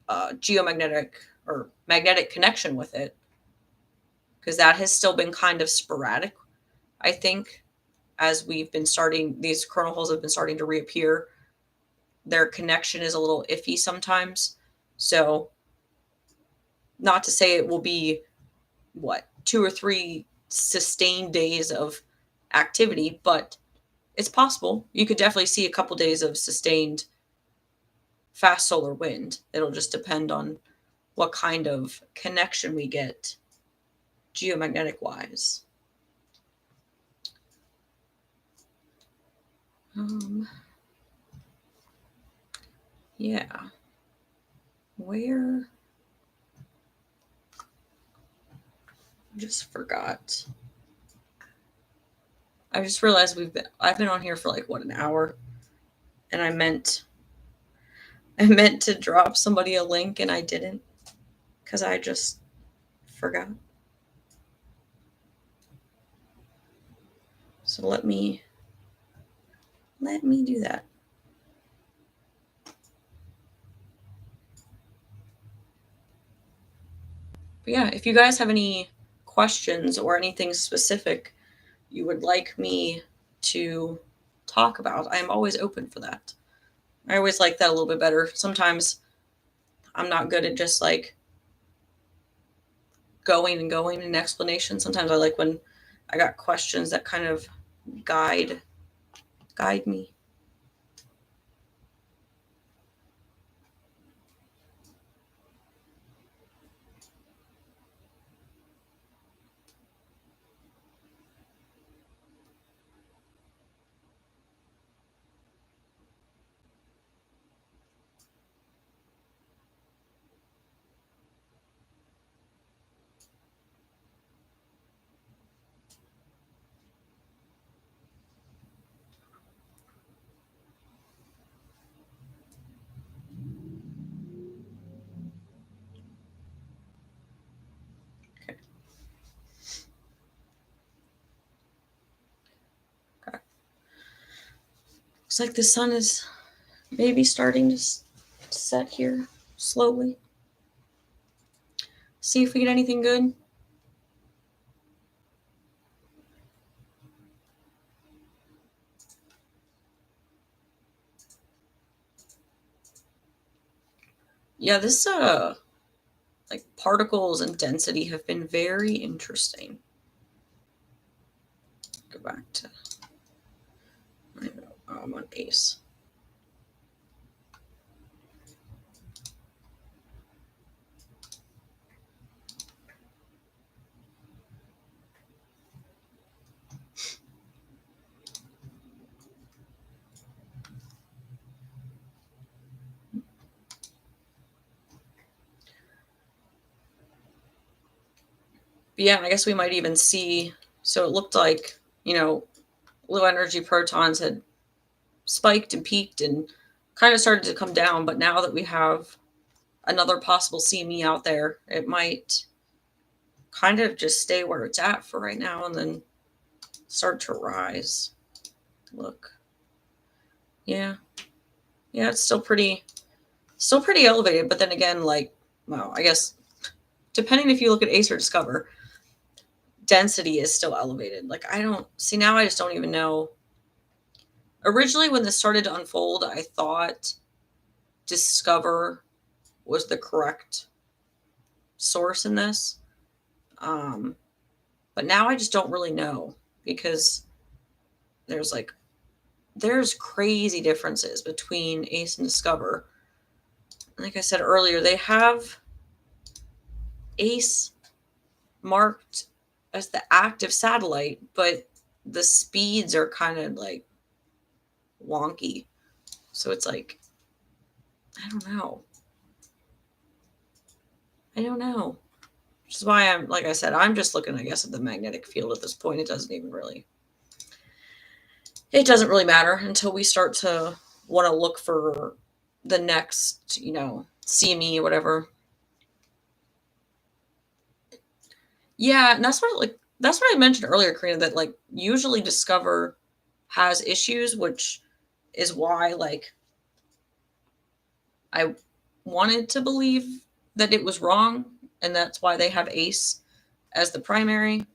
geomagnetic or magnetic connection with it, because that has still been kind of sporadic, I think, as we've been starting, these coronal holes have been starting to reappear. Their connection is a little iffy sometimes. So, not to say it will be, what, 2 or 3 sustained days of activity, but it's possible. You could definitely see a couple days of sustained fast solar wind. It'll just depend on what kind of connection we get geomagnetic wise. Yeah. Where? Just forgot. I just realized I've been on here for like what, an hour, and I meant to drop somebody a link and I didn't, because I just forgot. So let me do that. But yeah, if you guys have any questions or anything specific you would like me to talk about, I am always open for that. I always like that a little bit better. Sometimes I'm not good at just like going in explanation. Sometimes I like when I got questions that kind of guide me. Okay. Okay. Looks like the sun is maybe starting to set here slowly. See if we get anything good. Yeah, this like particles and density have been very interesting. Go back to, I'm on ACE. But yeah, I guess we might even see. So it looked like, low energy protons had spiked and peaked and kind of started to come down. But now that we have another possible CME out there, it might kind of just stay where it's at for right now and then start to rise. Look. Yeah. Yeah, it's still pretty elevated. But then again, like, well, I guess depending if you look at ACE or Discover, density is still elevated. Like, I don't see, now I just don't even know. Originally, when this started to unfold, I thought Discover was the correct source in this. But now I just don't really know, because there's crazy differences between ACE and Discover. like I said earlier, they have ACE marked as the active satellite, but the speeds are kind of like wonky. So it's like, I don't know. I don't know. Which is why I'm, like I said, I'm just looking, I guess, at the magnetic field at this point. It doesn't really matter until we start to want to look for the next, CME or whatever. Yeah, and that's what I mentioned earlier, Karina, that like usually Discover has issues, which is why like I wanted to believe that it was wrong, and that's why they have ACE as the primary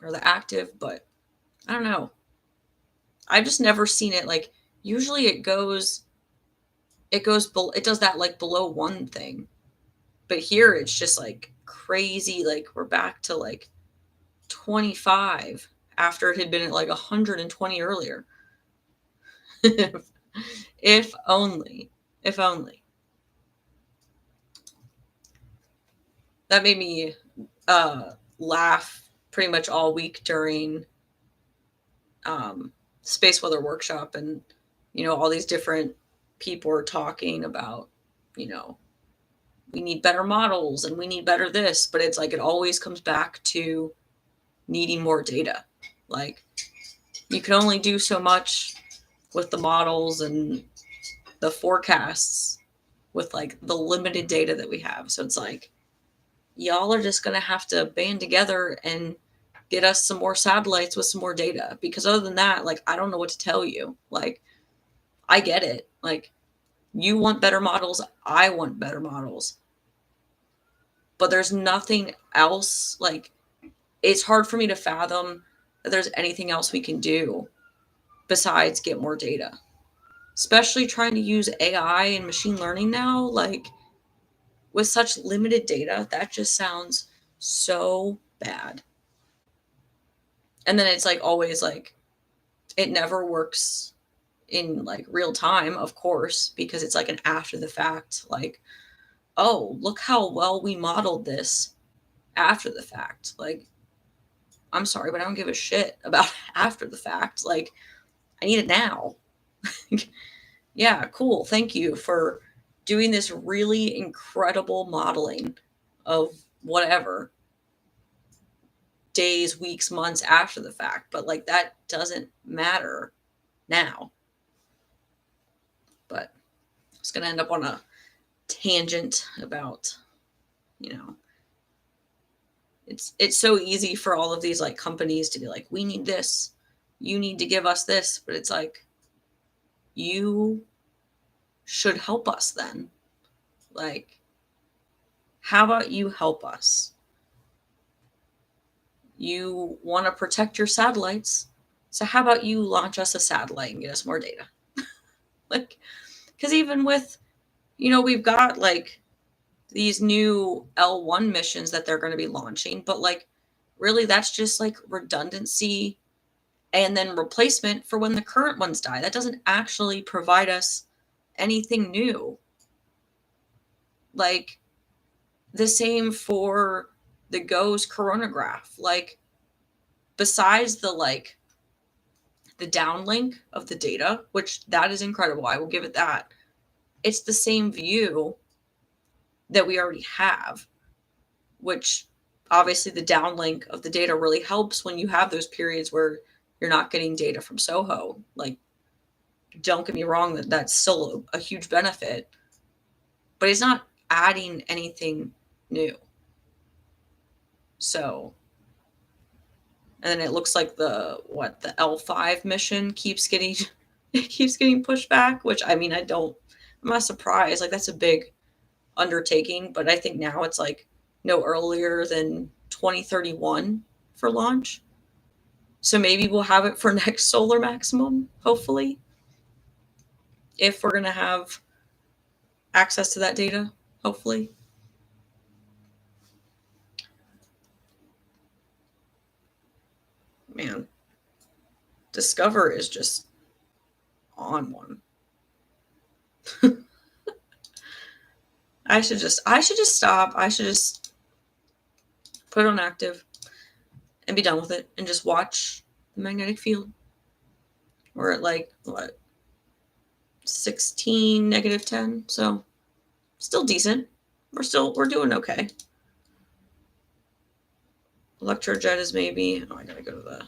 or the active, but I don't know. I've just never seen it like usually it does that like below 1 thing. But here it's just like crazy, like we're back to like 25 after it had been at like 120 earlier. If only. If only. That made me laugh pretty much all week during Space Weather Workshop, and all these different people are talking about, you know, we need better models and we need better this, but it's like it always comes back to needing more data. Like you can only do so much with the models and the forecasts with like the limited data that we have. So it's like y'all are just going to have to band together and get us some more satellites with some more data, because other than that, like I don't know what to tell you. Like I get it. Like you want better models, I want better models. But there's nothing else, like it's hard for me to fathom that there's anything else we can do besides get more data. Especially trying to use AI and machine learning now, like with such limited data, that just sounds so bad. And then it's like always like it never works in like real time, of course, because it's like an after the fact, like, oh, look how well we modeled this after the fact. Like, I'm sorry, but I don't give a shit about after the fact. Like, I need it now. Yeah, cool. Thank you for doing this really incredible modeling of whatever days, weeks, months after the fact. But like, that doesn't matter now. But it's going to end up on a tangent about, you know, it's so easy for all of these like companies to be like, we need this, you need to give us this, but it's like, you should help us then. Like, how about you help us? You want to protect your satellites, so how about you launch us a satellite and get us more data? Like, because even with, we've got like these new L1 missions that they're going to be launching, but like really that's just like redundancy and then replacement for when the current ones die. That doesn't actually provide us anything new. Like the same for the GOES coronagraph. Like besides the downlink of the data, which that is incredible, I will give it that. It's the same view that we already have, which obviously the downlink of the data really helps when you have those periods where you're not getting data from SOHO. Like, don't get me wrong, that's still a huge benefit, but it's not adding anything new. So, and then it looks like the L5 mission keeps getting it keeps getting pushed back, which I mean, I'm not surprised. Like that's a big undertaking, but I think now it's like no earlier than 2031 for launch. So maybe we'll have it for next solar maximum, hopefully, if we're going to have access to that data, hopefully. Man, Discover is just on one. I should just stop. I should just put it on active and be done with it and just watch the magnetic field. We're at like what, 16, -10, so still decent. We're doing okay. Electrojet is maybe, oh, I gotta go to the,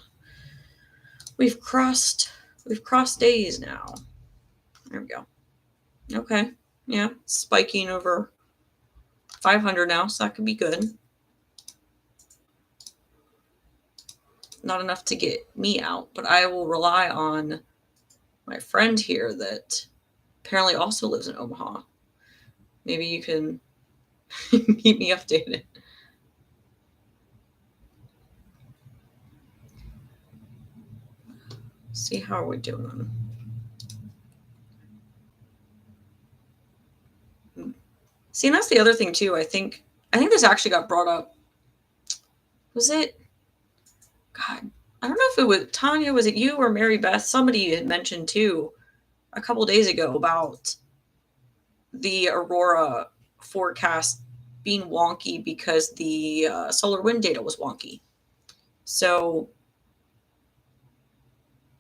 we've crossed days now. There we go. Okay. Yeah, spiking over 500 now, so that could be good. Not enough to get me out, but I will rely on my friend here that apparently also lives in Omaha. Maybe you can keep me updated. See how are we doing. See, and that's the other thing too. I think this actually got brought up. Was it? God, I don't know if it was Tanya. Was it you or Mary Beth? Somebody had mentioned too a couple days ago about the aurora forecast being wonky because the solar wind data was wonky. So,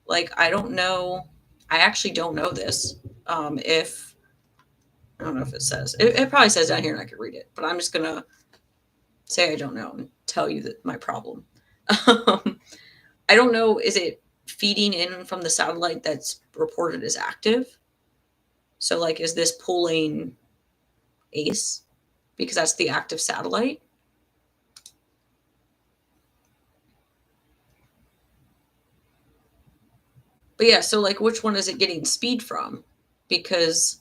like, I don't know. I actually don't know this. If I don't know if it says it probably says down here, and I could read it, but I'm just gonna say I don't know and tell you that my problem. I don't know. Is it feeding in from the satellite that's reported as active? So, like, is this pulling ACE because that's the active satellite? But yeah, so like, which one is it getting speed from? Because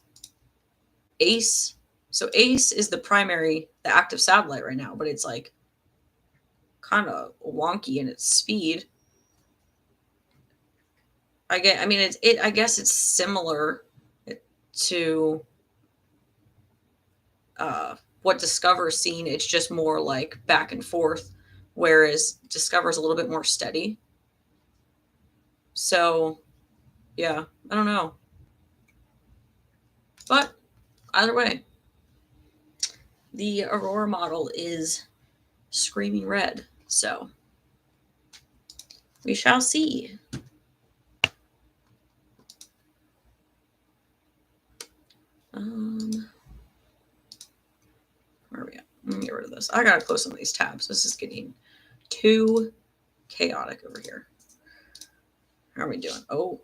ACE, so ACE is the active satellite right now, but it's like kind of wonky in its speed. I guess it's similar to what Discover's seen. It's just more like back and forth, whereas Discover's a little bit more steady. So, yeah, I don't know. But either way, the Aurora model is screaming red. So, we shall see. Where are we at? Let me get rid of this. I gotta close some of these tabs. This is getting too chaotic over here. How are we doing? Oh,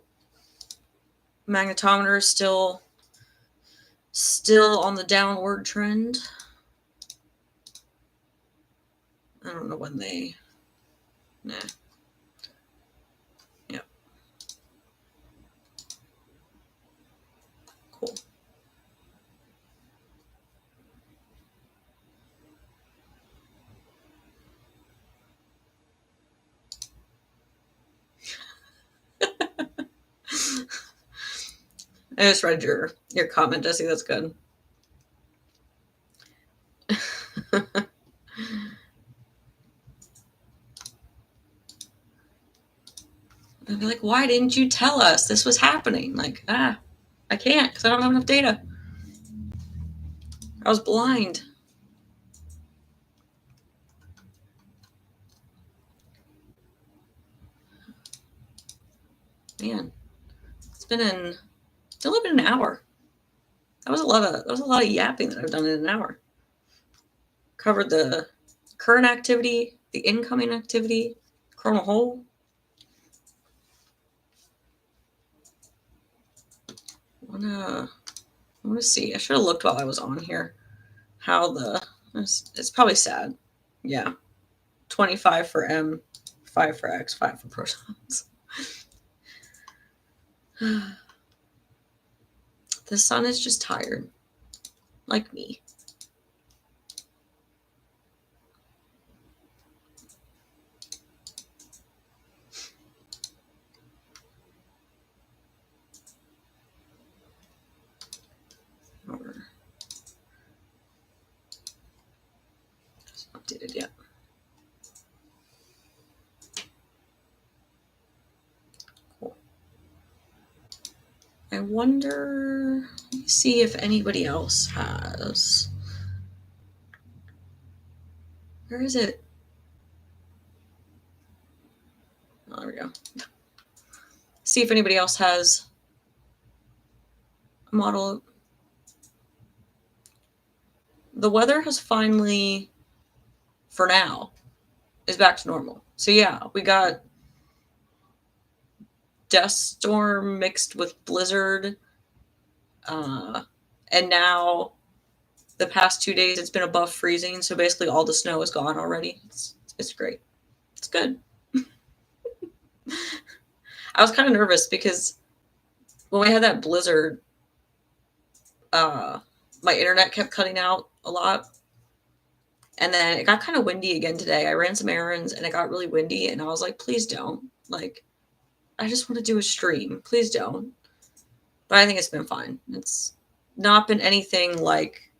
magnetometer is still on the downward trend. I don't know when they. Nah. Yep. Cool. I just read your comment, Jesse. That's good. I'd be like, why didn't you tell us this was happening? Like, I can't because I don't have enough data. I was blind. Man, it's only been an hour. That was a lot of yapping that I've done in an hour. Covered the current activity, the incoming activity, coronal hole. I wanna see. I should have looked while I was on here. How it's probably sad. Yeah. 25 for M, 5 for X, 5 for protons. The sun is just tired. Like me. It's not updated yet. Cool. I wonder, let me see if anybody else has Where is it? Oh, there we go. See if anybody else has a model. The weather has finally, for now, is back to normal. So yeah, we got dust storm mixed with blizzard, and now the past 2 days it's been above freezing. So basically, all the snow is gone already. It's great. It's good. I was kind of nervous because when we had that blizzard, uh, my internet kept cutting out a lot. And then it got kind of windy again today. I ran some errands and it got really windy. And I was like, please don't. Like, I just want to do a stream. Please don't. But I think it's been fine. It's not been anything like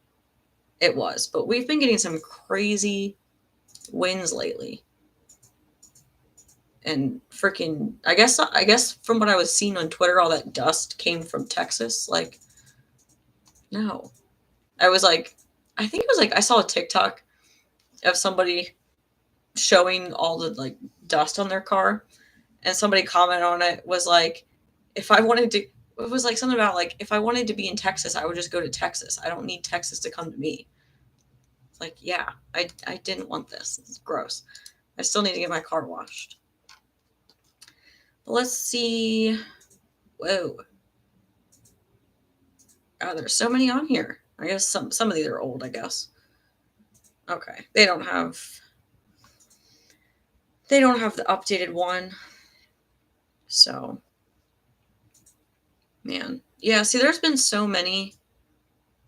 it was. But we've been getting some crazy winds lately. And freaking, I guess from what I was seeing on Twitter, all that dust came from Texas. Like, no. I was like, I think it was like, I saw a TikTok of somebody showing all the like dust on their car, and somebody commented on it was like, if I wanted to, it was like something about like, if I wanted to be in Texas, I would just go to Texas. I don't need Texas to come to me. It's like, yeah, I didn't want this. It's gross. I still need to get my car washed. But let's see. Whoa. God, there's so many on here. I guess some of these are old, I guess. Okay. They don't have the updated one. So, man. Yeah, see, there's been so many,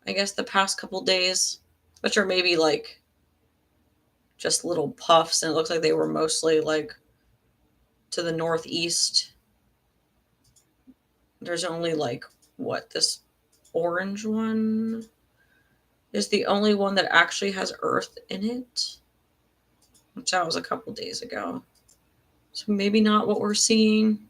I guess, the past couple days, which are maybe like just little puffs, and it looks like they were mostly like to the northeast. There's only like, what, this orange one is the only one that actually has Earth in it, which that was a couple days ago. So maybe not what we're seeing.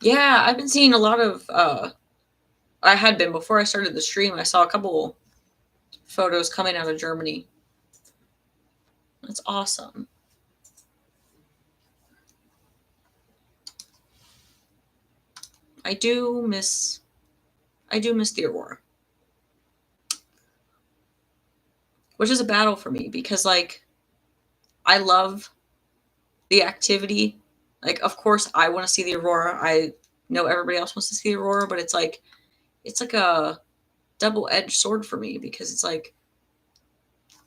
Yeah, I've been seeing a lot of, I had been before I started the stream. I saw a couple photos coming out of Germany. That's awesome. I do miss the Aurora, which is a battle for me because like I love the activity. Like, of course, I want to see the Aurora. I know everybody else wants to see the Aurora, but it's like a double-edged sword for me because it's like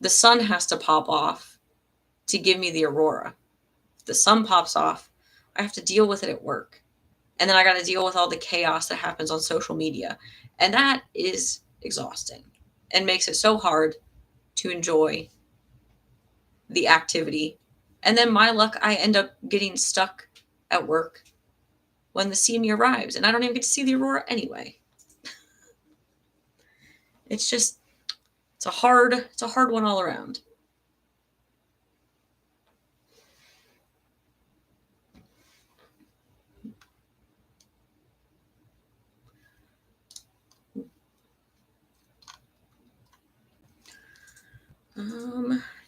the sun has to pop off to give me the Aurora. If the sun pops off, I have to deal with it at work. And then I got to deal with all the chaos that happens on social media. And that is exhausting and makes it so hard to enjoy the activity. And then my luck, I end up getting stuck at work when the CME arrives, and I don't even get to see the Aurora anyway. It's just, it's a hard one all around.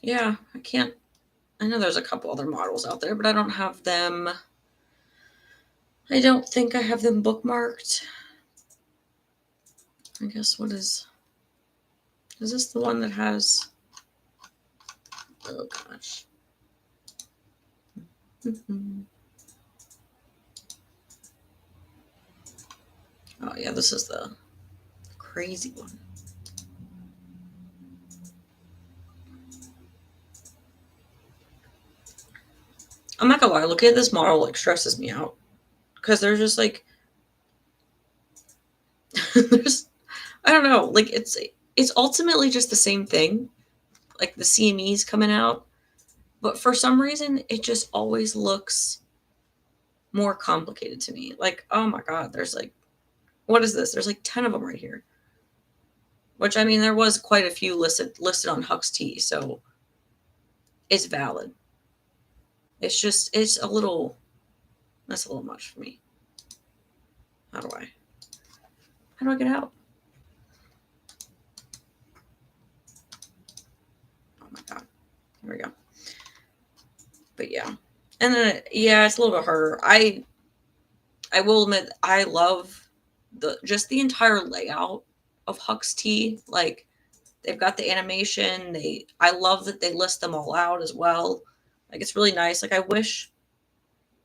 Yeah, I know there's a couple other models out there, but I don't have them. I don't think I have them bookmarked. I guess is this the one that has, oh gosh. Oh yeah, this is the crazy one. I'm not gonna lie, looking at this model like stresses me out because they're just like there's, I don't know, like it's ultimately just the same thing, like the CME's coming out, but for some reason it just always looks more complicated to me. Like, oh my god, there's like, what is this? There's like 10 of them right here. Which, I mean, there was quite a few listed on Hux T, so it's valid. It's just, that's a little much for me. How do I? How do I get out? Oh my god. Here we go. But yeah. And then yeah, it's a little bit harder. I will admit I love just the entire layout of Huck's Tea. Like they've got the animation. I love that they list them all out as well. Like it's really nice. Like I wish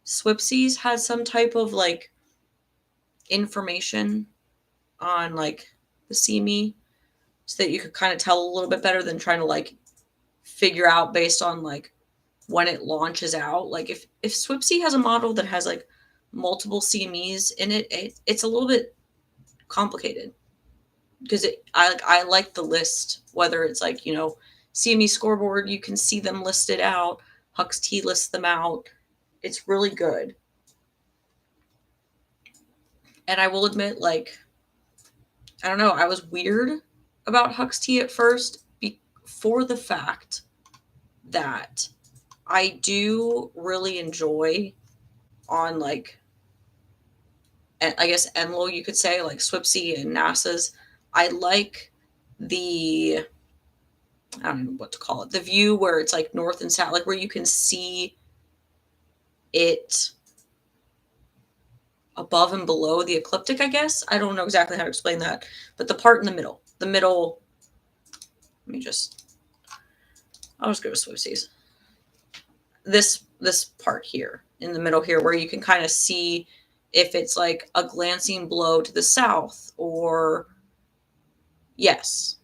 Swipsies had some type of like information on like the See Me so that you could kind of tell a little bit better than trying to like figure out based on like when it launches out. Like if Swipsy has a model that has like multiple CMEs in it's a little bit complicated because I like the list, whether it's like, you know, CME scoreboard, you can see them listed out. Huck's Tea lists them out. It's really good. And I will admit, like, I don't know, I was weird about Huck's Tea at first for the fact that I do really enjoy on like, I guess Enlo, you could say, like Swipsy and NASA's. I like the, I don't know what to call it, the view where it's like north and south, like where you can see it above and below the ecliptic, I guess. I don't know exactly how to explain that, but the part in the middle, let me just, I'll just go to Swipsies. This part here in the middle here where you can kind of see if it's like a glancing blow to the south or yes.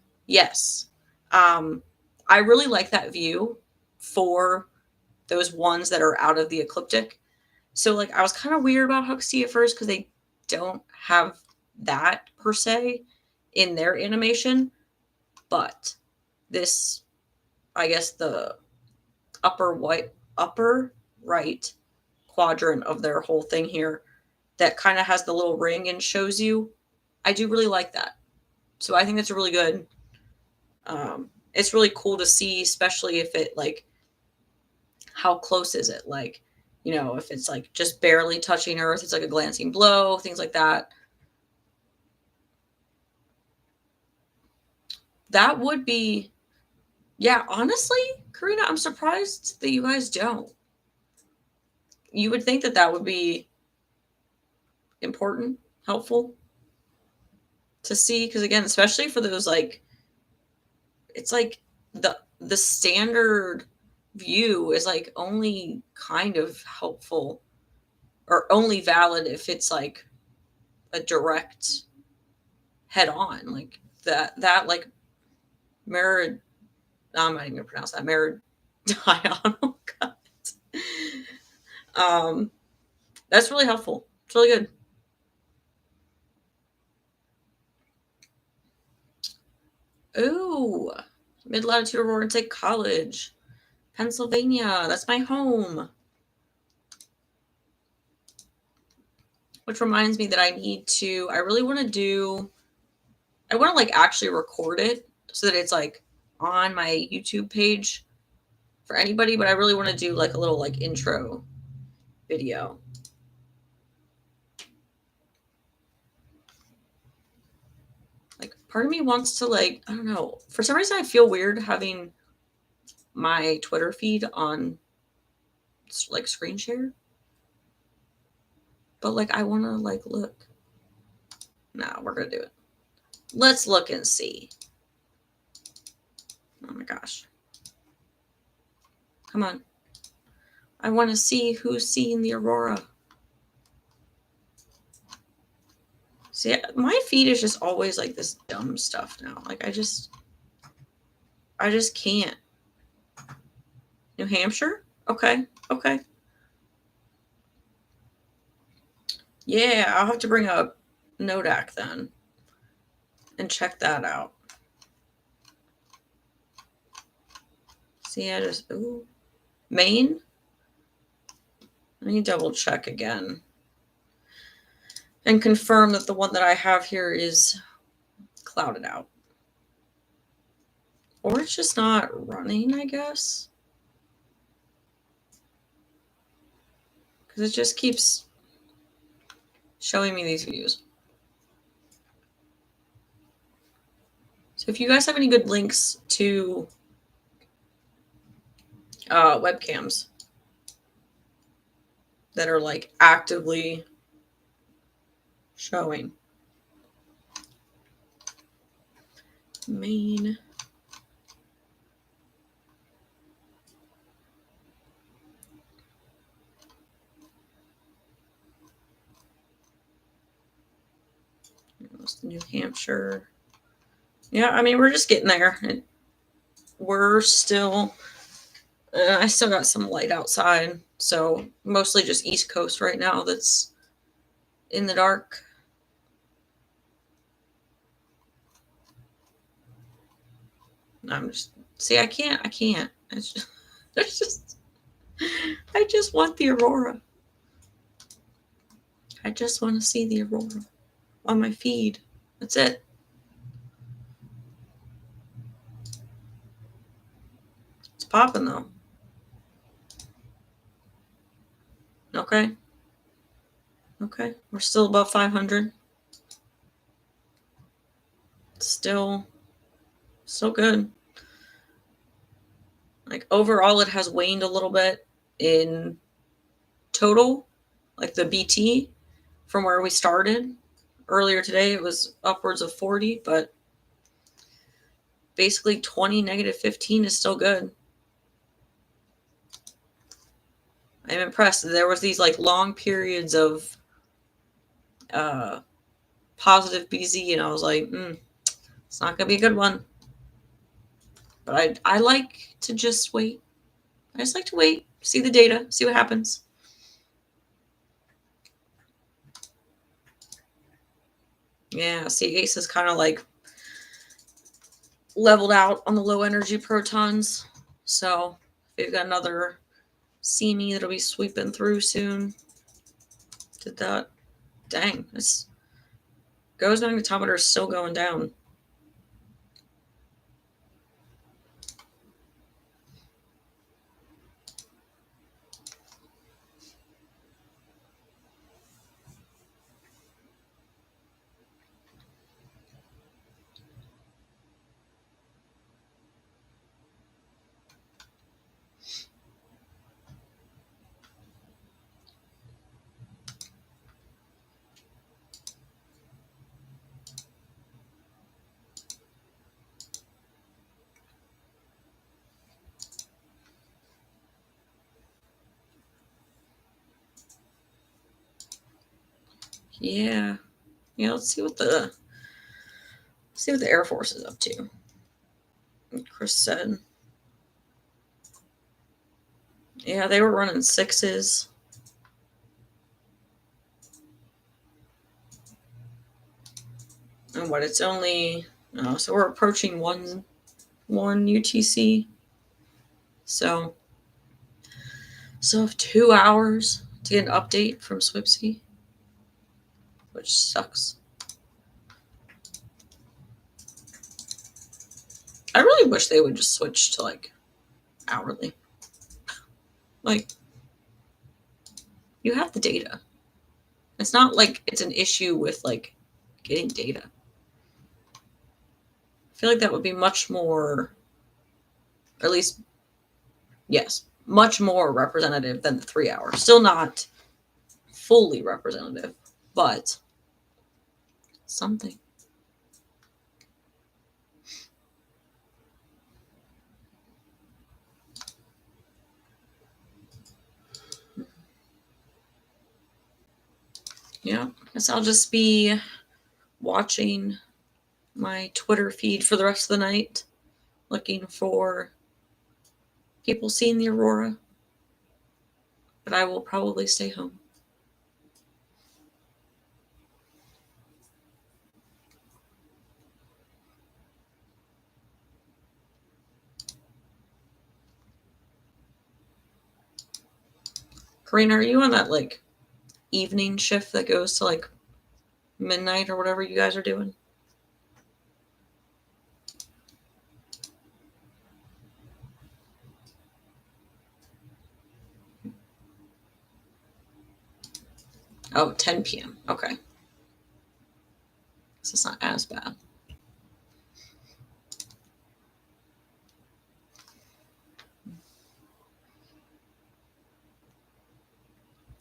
I really like that view for those ones that are out of the ecliptic. So like I was kind of weird about Huck's Tea at first because they don't have that per se in their animation, but this, I guess the upper right quadrant of their whole thing here that kind of has the little ring and shows you. I do really like that. So I think that's really good. It's really cool to see, especially if it like, how close is it? Like, you know, if it's like just barely touching Earth, it's like a glancing blow, things like that. That would be, yeah, honestly, Karina, I'm surprised that you guys don't. You would think that that would be important, helpful to see, because again, especially for those like, it's like the standard view is like only kind of helpful or only valid if it's like a direct head on like that like mirrored, I'm not even gonna pronounce that, mirrored dion. Oh god. um that's really helpful. It's really good. Ooh, mid-latitude aurora take college, Pennsylvania, that's my home. Which reminds me that I really want to do, I want to like actually record it so that it's like on my YouTube page for anybody, but I really want to do like a little like intro video. Like part of me wants to like, I don't know, for some reason I feel weird having my Twitter feed on like screen share. But like I want to like look. No, we're going to do it. Let's look and see. Oh my gosh. Come on. I want to see who's seeing the aurora. See, my feed is just always like this dumb stuff now. Like I just can't. New Hampshire? Okay. Okay. Yeah, I'll have to bring up Nodak then and check that out. See, I just, ooh. Maine? Let me double check again and confirm that the one that I have here is clouded out. Or it's just not running, I guess. Because it just keeps showing me these views. So if you guys have any good links to webcams that are like actively showing. Main. New Hampshire. Yeah, I mean, we're just getting there. We're still, I still got some light outside. So mostly just East Coast right now that's in the dark. I'm just, see, I can't. It's just, there's just, I just want the aurora. I just want to see the aurora on my feed. That's it. It's popping though. Okay. Okay. We're still above 500. Still good. Like overall, it has waned a little bit in total, like the BT from where we started earlier today. It was upwards of 40, but basically 20 negative 15 is still good. I'm impressed. There was these like long periods of positive BZ, and I was like, it's not gonna be a good one. But I like to just wait. I just like to wait, see the data, see what happens. Yeah, see, Ace is kind of like leveled out on the low energy protons. So we've got another CME that'll be sweeping through soon. Did that. Dang, this goes magnetometer is still going down. Yeah. Yeah, let's see what the Air Force is up to. Chris said. Yeah, they were running 6s. And what, it's only so we're approaching one UTC. So have 2 hours to get an update from Swipsy, which sucks. I really wish they would just switch to like hourly. Like, you have the data. It's not like it's an issue with like getting data. I feel like that would be much more, or at least, yes, much more representative than the 3 hours. Still not fully representative, but something. Yeah, I guess I'll just be watching my Twitter feed for the rest of the night, looking for people seeing the aurora. But I will probably stay home. Karina, are you on that like evening shift that goes to like midnight or whatever you guys are doing? Oh, 10 p.m. Okay. So it's not as bad.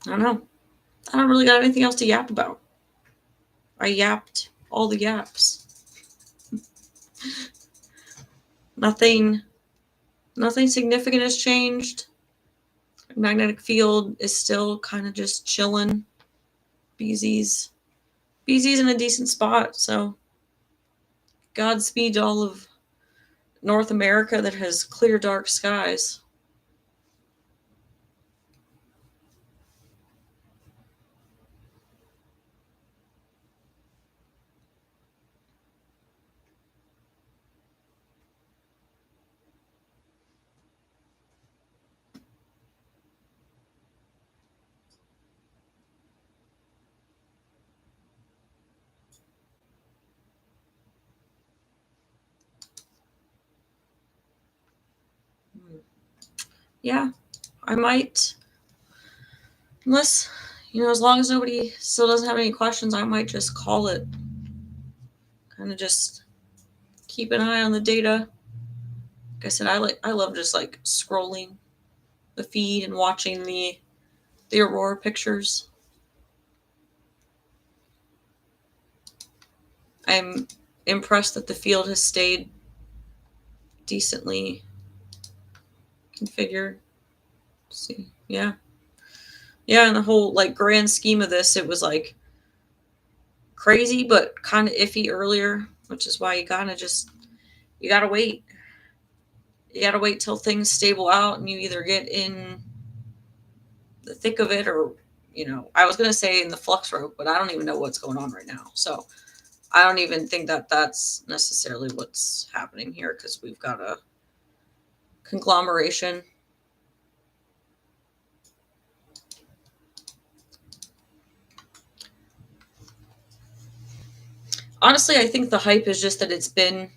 I don't know. I don't really got anything else to yap about. I yapped all the yaps. Nothing nothing significant has changed. Magnetic field is still kind of just chilling. BZ's BZ's in a decent spot, so Godspeed to all of North America that has clear dark skies. Yeah, I might, unless, as long as nobody still doesn't have any questions, I might just call it. Kind of just keep an eye on the data. Like I said, I love just like scrolling the feed and watching the aurora pictures. I'm impressed that the field has stayed decently configured. Let's see, yeah, in the whole like grand scheme of this, it was like crazy but kind of iffy earlier, which is why you gotta wait. You gotta wait till things stable out and you either get in the thick of it or I was gonna say in the flux rope, but I don't even know what's going on right now. So I don't even think that that's necessarily what's happening here because we've got a conglomeration. Honestly, I think the hype is just that it's been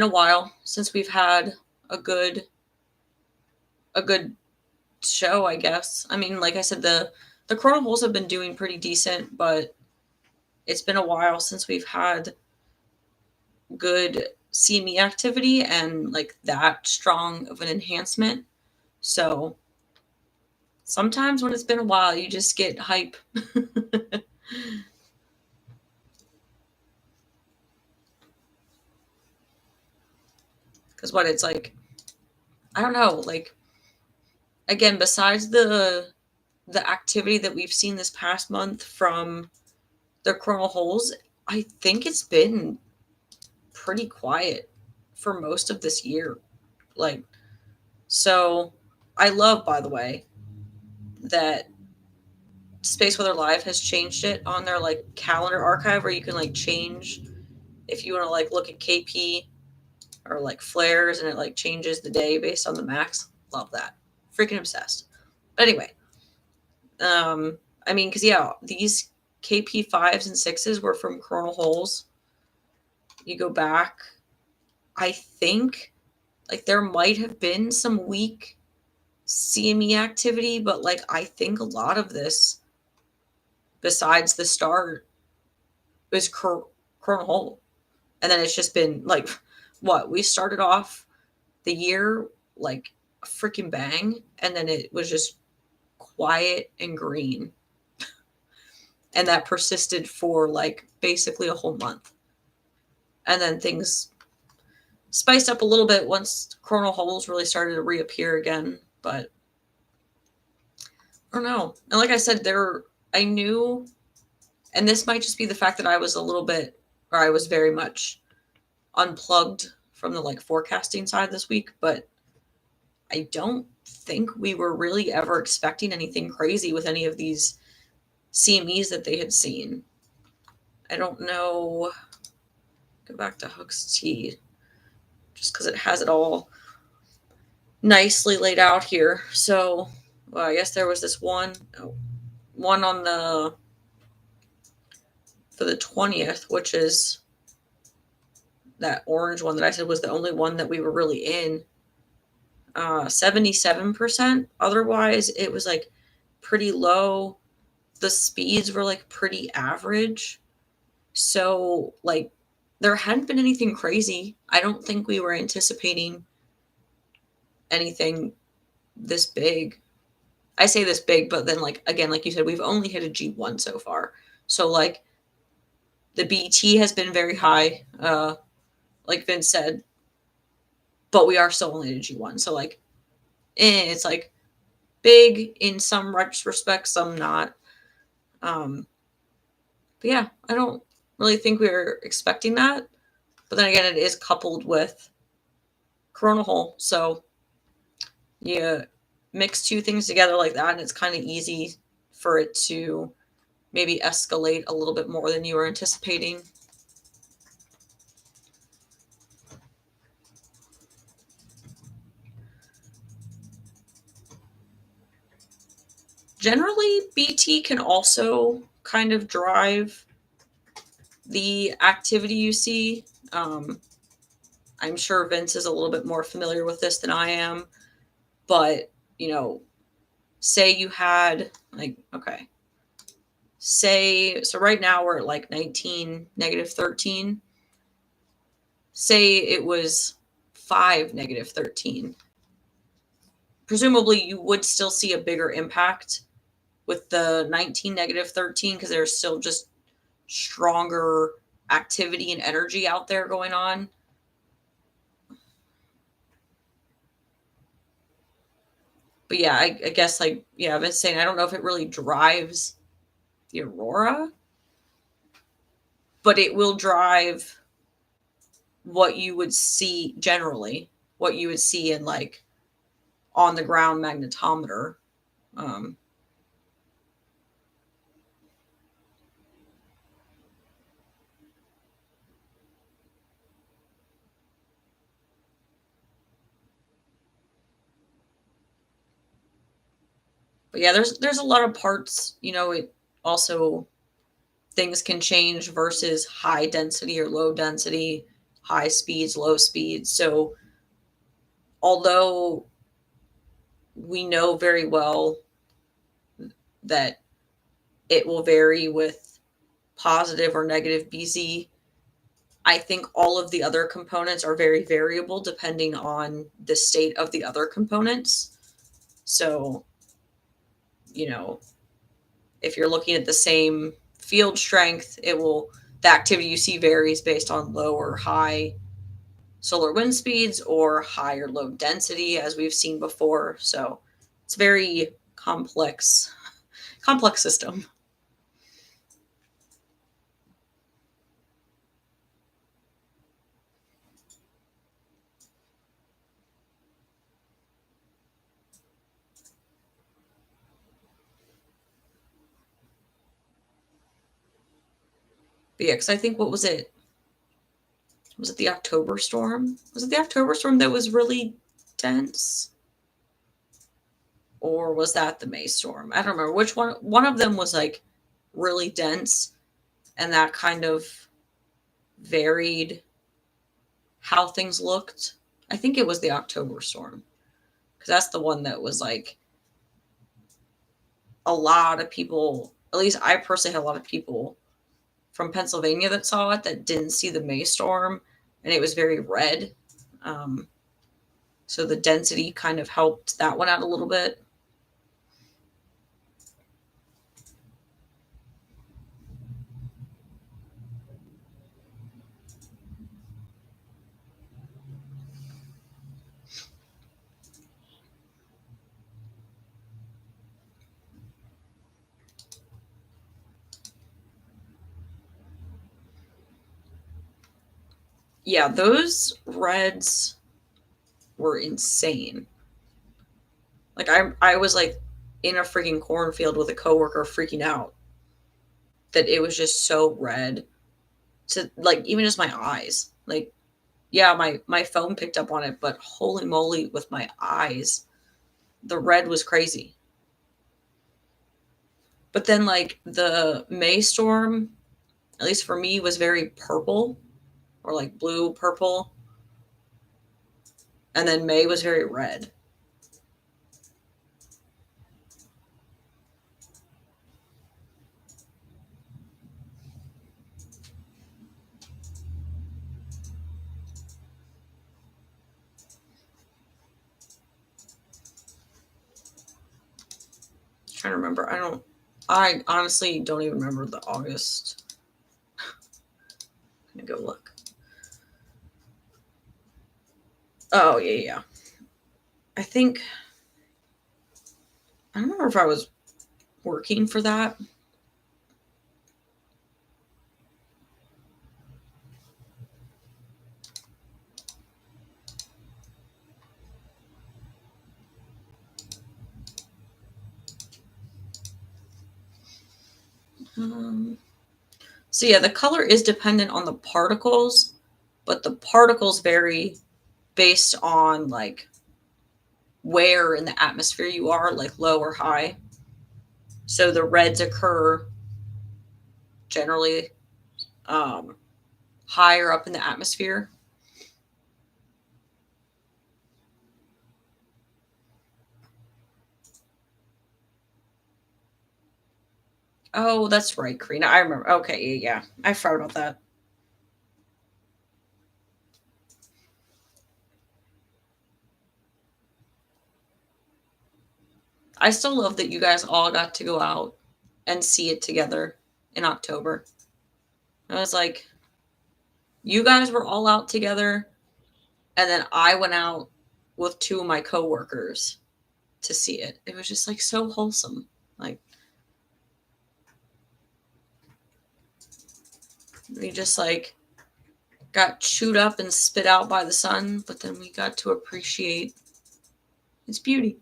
a while since we've had a good show, I guess. I mean, like I said, the coronal holes have been doing pretty decent, but it's been a while since we've had good CME activity and like that strong of an enhancement. So sometimes when it's been a while, you just get hype. Because what it's like, I don't know, like again, besides the activity that we've seen this past month from the coronal holes, I think it's been pretty quiet for most of this year. Like, so I love, by the way, that Space Weather Live has changed it on their like calendar archive where you can like change if you want to like look at KP or like flares and it like changes the day based on the max. Love that. Freaking obsessed. But anyway, I mean, because yeah, these KP fives and sixes were from coronal holes. You go back, I think like there might have been some weak CME activity, but like I think a lot of this, besides the start, is coronal hole, and then it's just been like what we started off the year like a freaking bang, and then it was just quiet and green, and that persisted for like basically a whole month, and then things spiced up a little bit once coronal holes really started to reappear again, but I don't know. And like I said, I knew, and this might just be the fact that I was a little bit, or I was very much unplugged from the like forecasting side this week, but I don't think we were really ever expecting anything crazy with any of these CMEs that they had seen. I don't know. Go back to Hook's T, just because it has it all nicely laid out here. So, well, I guess there was this one on the for the 20th, which is that orange one that I said was the only one that we were really in. 77%. Otherwise, it was like pretty low. The speeds were like pretty average. So, like, there hadn't been anything crazy. I don't think we were anticipating anything this big. I say this big, but then like again, like you said, we've only hit a G1 so far. So like the BT has been very high, like Vince said, but we are still only at a G1. So like, it's like big in some respects, some not. But yeah, I don't really think we were expecting that. But then again, it is coupled with coronal hole, so you mix two things together like that, and it's kind of easy for it to maybe escalate a little bit more than you were anticipating. Generally, BT can also kind of drive the activity you see. I'm sure Vince is a little bit more familiar with this than I am, but you know, say you had like, okay, say, so right now we're at like 19, negative 13. Say it was 5, negative 13. Presumably, you would still see a bigger impact with the 19, negative 13 because there's still just stronger activity and energy out there going on. But yeah, I guess like, yeah, I've been saying I don't know if it really drives the aurora, but it will drive what you would see generally, what you would see in like on the ground magnetometer. Um, but yeah, there's a lot of parts. You know, it also things can change versus high density or low density, high speeds, low speeds. So although we know very well that it will vary with positive or negative BZ, I think all of the other components are very variable depending on the state of the other components. So, you know, if you're looking at the same field strength, the activity you see varies based on low or high solar wind speeds or high or low density, as we've seen before. So it's very complex system. But yeah, because I think what was it? Was it the October storm? Was it the October storm that was really dense? Or was that the May storm? I don't remember which one. One of them was like really dense, and that kind of varied how things looked. I think it was the October storm because that's the one that was like a lot of people, at least I personally had a lot of people from Pennsylvania that saw it that didn't see the May storm, and it was very red. Um, so the density kind of helped that one out a little bit. Yeah, those reds were insane. Like I was like in a freaking cornfield with a coworker freaking out that it was just so red to like even just my eyes. Like yeah, my phone picked up on it, but holy moly with my eyes, the red was crazy. But then like the May storm, at least for me, was very purple or like blue purple, and then May was very red. trying to remember. I honestly don't even remember the August. I'm gonna go look. Oh, yeah. I think, I don't remember if I was working for that. So yeah, the color is dependent on the particles, but the particles vary based on like where in the atmosphere you are, like low or high. So the reds occur generally higher up in the atmosphere. Oh, that's right, Karina. I remember. Okay, yeah. I forgot about that. I still love that you guys all got to go out and see it together in October. I was like, you guys were all out together, and then I went out with two of my coworkers to see it. It was just like so wholesome. Like we just like got chewed up and spit out by the sun, but then we got to appreciate its beauty.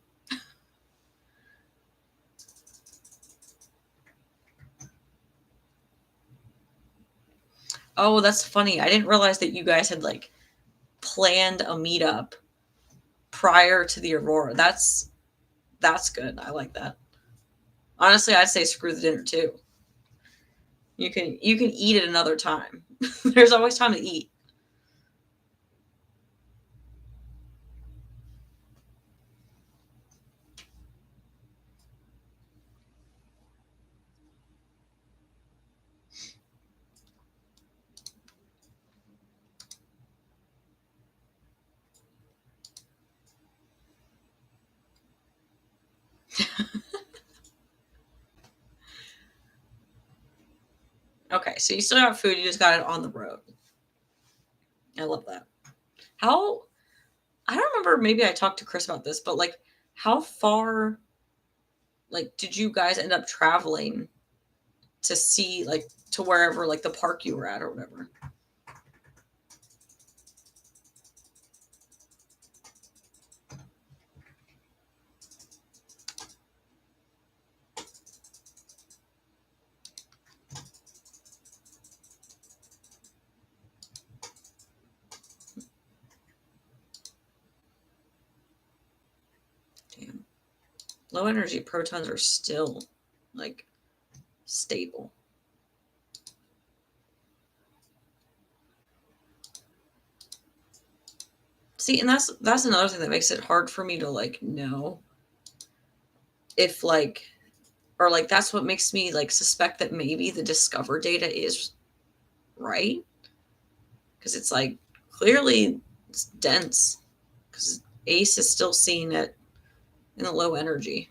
Oh, that's funny. I didn't realize that you guys had like planned a meetup prior to the aurora. That's good. I like that. Honestly, I'd say screw the dinner too. You can eat at another time. There's always time to eat. Okay, so you still got food, you just got it on the road. I love that. How I don't remember, maybe I talked to Chris about this, but like how far like did you guys end up traveling to see like to wherever like the park you were at or whatever? Damn. Low energy protons are still like stable. See, and that's another thing that makes it hard for me to like know if like or like that's what makes me like suspect that maybe the discover data is right because it's like clearly it's dense because ace is still seeing it in the low energy.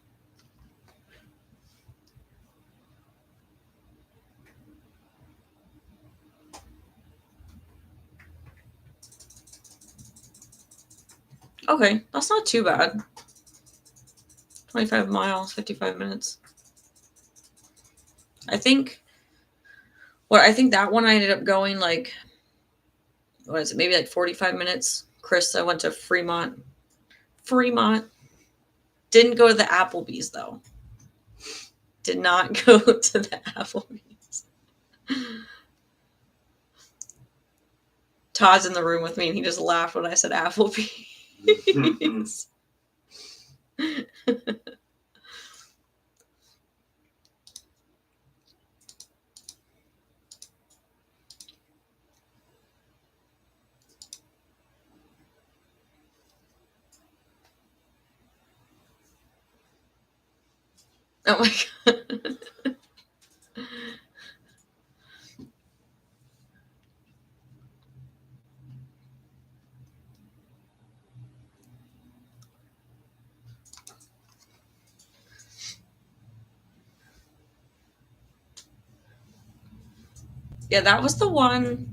Okay, that's not too bad. 25 miles, 55 minutes. I think I think that one I ended up going like what is it, maybe like 45 minutes. Chris, I went to Fremont. Fremont. Didn't go to the Applebee's though. Did not go to the Applebee's. Todd's in the room with me and he just laughed when I said Applebee's. Oh my god. Yeah, that was the one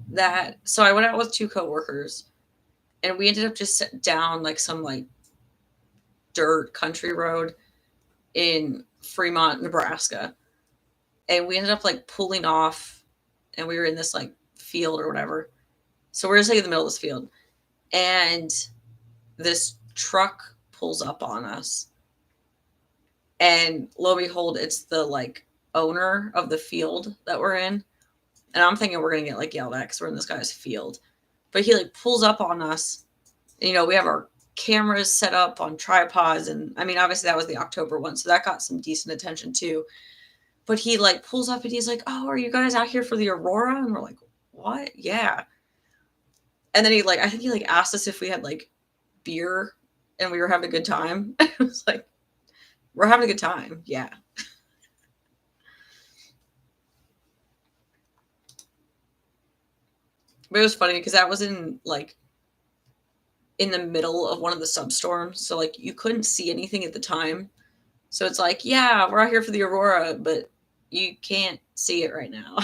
that. So I went out with two coworkers, and we ended up just down like some like dirt country road in Fremont, Nebraska, and we ended up like pulling off, and we were in this like field or whatever. So we're just like in the middle of this field, and this truck pulls up on us, and lo and behold, it's the like owner of the field that we're in. And I'm thinking we're gonna get like yelled at because we're in this guy's field. But he like pulls up on us. And, you know, we have our cameras set up on tripods, and I mean, obviously that was the October one, so that got some decent attention too. But he like pulls up and he's like, "Oh, are you guys out here for the aurora?" And we're like, "What? Yeah." And then he like, I think he like asked us if we had like beer and we were having a good time. I was like, "We're having a good time, yeah." But it was funny because that was in like in the middle of one of the substorms, so like you couldn't see anything at the time. So it's like, yeah, we're out here for the aurora, but you can't see it right now.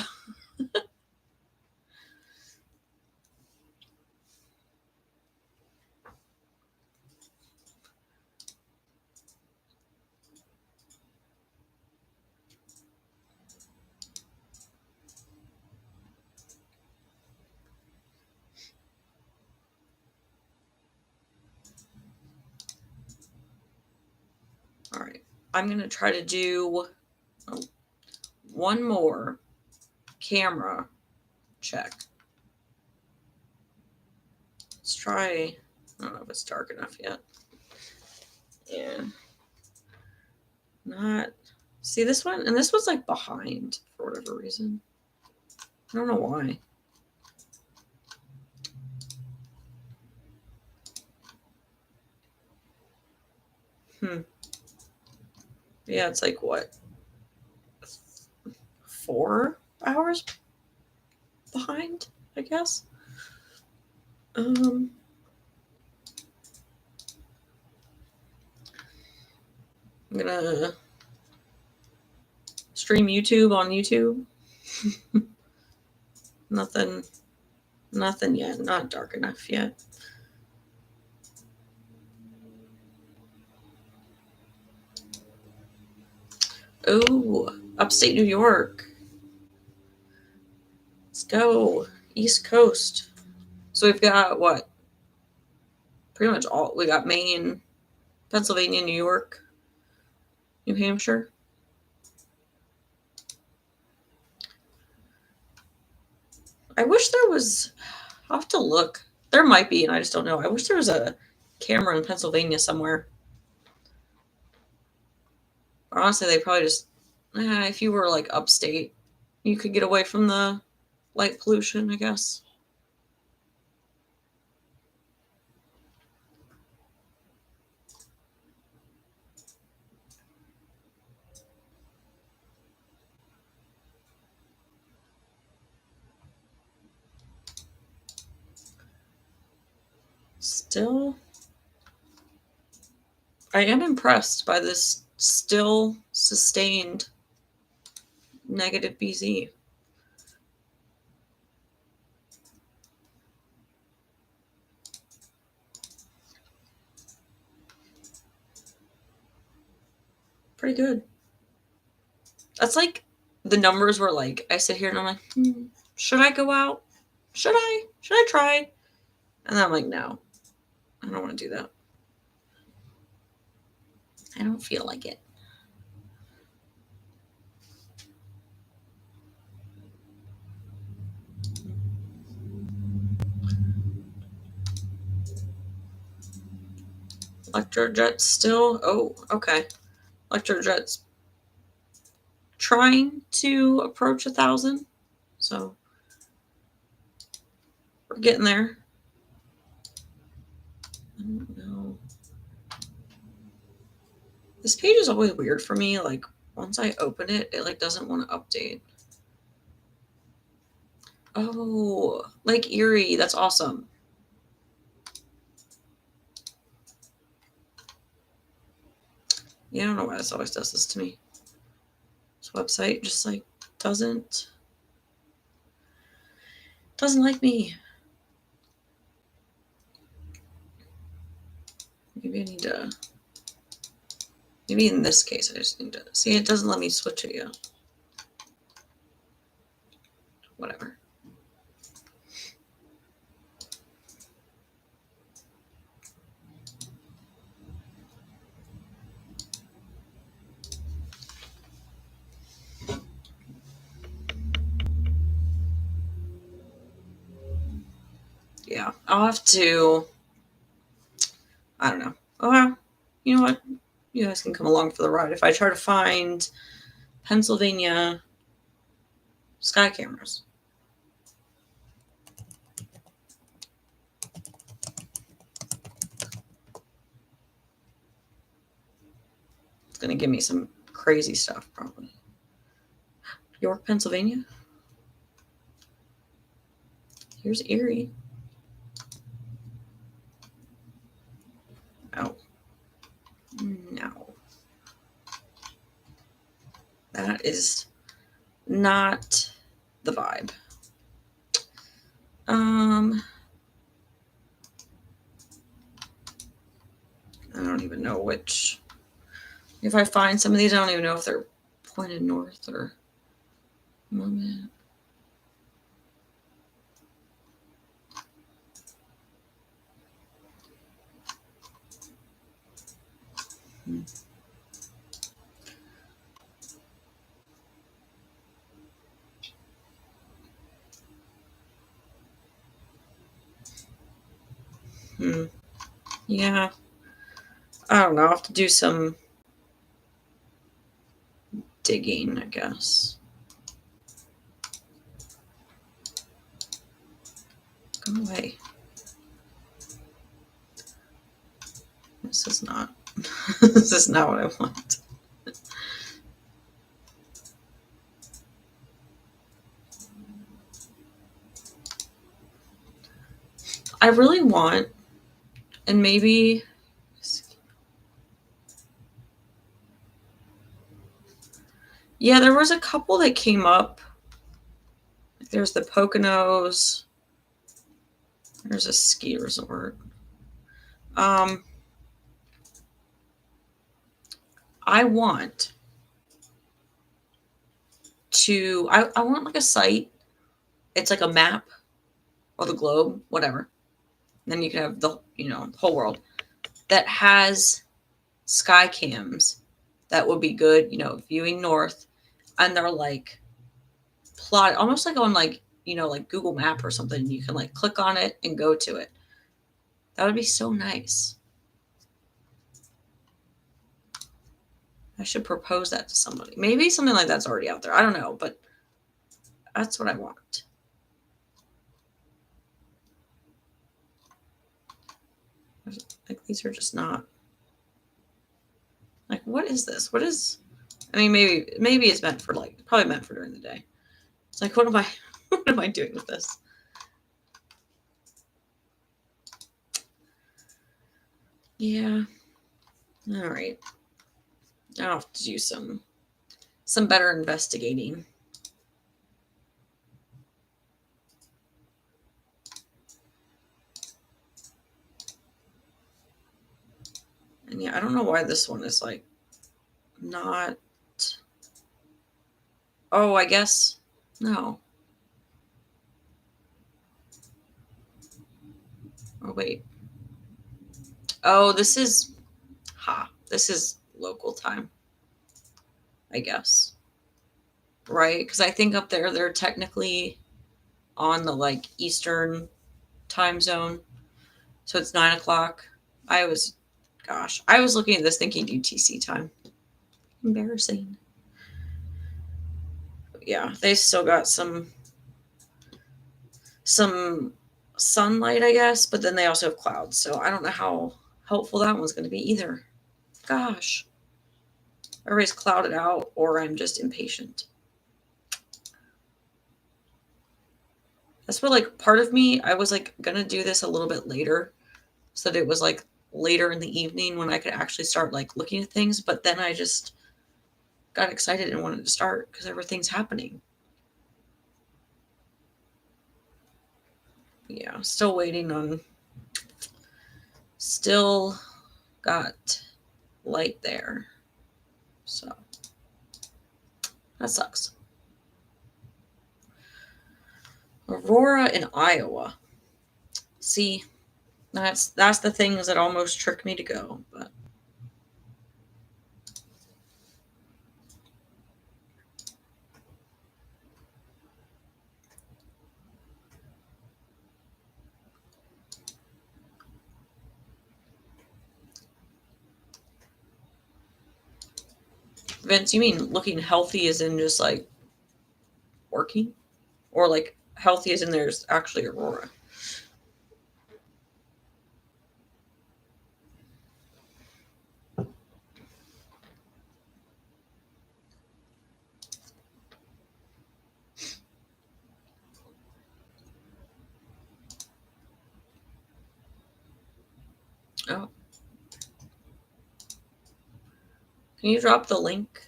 All right, I'm going to try to do one more camera check. Let's try, I don't know if it's dark enough yet. Yeah. Not, see this one? And this was like behind for whatever reason. I don't know why. Yeah, it's like what? 4 hours behind, I guess. I'm gonna stream YouTube on YouTube. Nothing yet. Not dark enough yet. Oh, upstate New York. Let's go. East Coast. So we've got what? Pretty much all. We got Maine, Pennsylvania, New York, New Hampshire. I wish there was. I'll have to look. There might be, and I just don't know. I wish there was a camera in Pennsylvania somewhere. Or honestly, they probably just. If you were like upstate, you could get away from the light pollution, I guess. Still, I am impressed by this still sustained negative BZ. Pretty good. That's like the numbers were like, I sit here and I'm like, should I go out? Should I? Should I try? And then I'm like, no, I don't want to do that. I don't feel like it. Electrojets still? Oh, okay. Electrojets trying to approach 1,000. So we're getting there. I don't know. This page is always weird for me. Like once I open it, it like doesn't want to update. Oh, Lake Erie. That's awesome. Yeah, I don't know why this always does this to me. This website just like doesn't. Doesn't like me. Maybe I need to... Maybe in this case, I just need to... See, it doesn't let me switch it yet. Whatever. Yeah, I'll have to... I don't know. Oh, you know what? You guys can come along for the ride. If I try to find Pennsylvania sky cameras. It's going to give me some crazy stuff, probably. York, Pennsylvania. Here's Erie. Oh. No. That is not the vibe. I don't even know which. If I find some of these, I don't even know if they're pointed north or... Moment. Yeah. I don't know. I'll have to do some digging, I guess. Go away. This is not... this is not what I want. I really want... And maybe... Yeah, there was a couple that came up. There's the Poconos. There's a ski resort. I want to... I want like a site. It's like a map or the globe, whatever. And then you can have the, the whole world that has sky cams that would be good, viewing north. And they're like plot, almost like on like, like Google Map or something. You can like click on it and go to it. That would be so nice. I should propose that to somebody. Maybe something like that's already out there. I don't know, but that's what I want. Like, these are just not... Like, what is this? What is... I mean, maybe it's meant for like... Probably meant for during the day. It's like, what am I doing with this? Yeah. All right. I'll have to do some better investigating. And yeah, I don't know why this one is like not... Oh, I guess no. Oh, wait. Oh, this is local time, I guess. Right? Because I think up there they're technically on the like Eastern time zone. So it's 9 o'clock. I was looking at this thinking UTC time. Embarrassing. Yeah, they still got some sunlight, I guess, but then they also have clouds. So I don't know how helpful that one's going to be either. Gosh. Everybody's clouded out, or I'm just impatient. That's what, like, part of me, I was like going to do this a little bit later so that it was like later in the evening when I could actually start like looking at things. But then I just got excited and wanted to start because everything's happening. Yeah, still waiting on. Still got light there. So that sucks. Aurora in Iowa. See, that's the things that almost trick me to go, but Vince, you mean looking healthy as in just like working? Or like healthy as in there's actually Aurora? Oh, can you drop the link?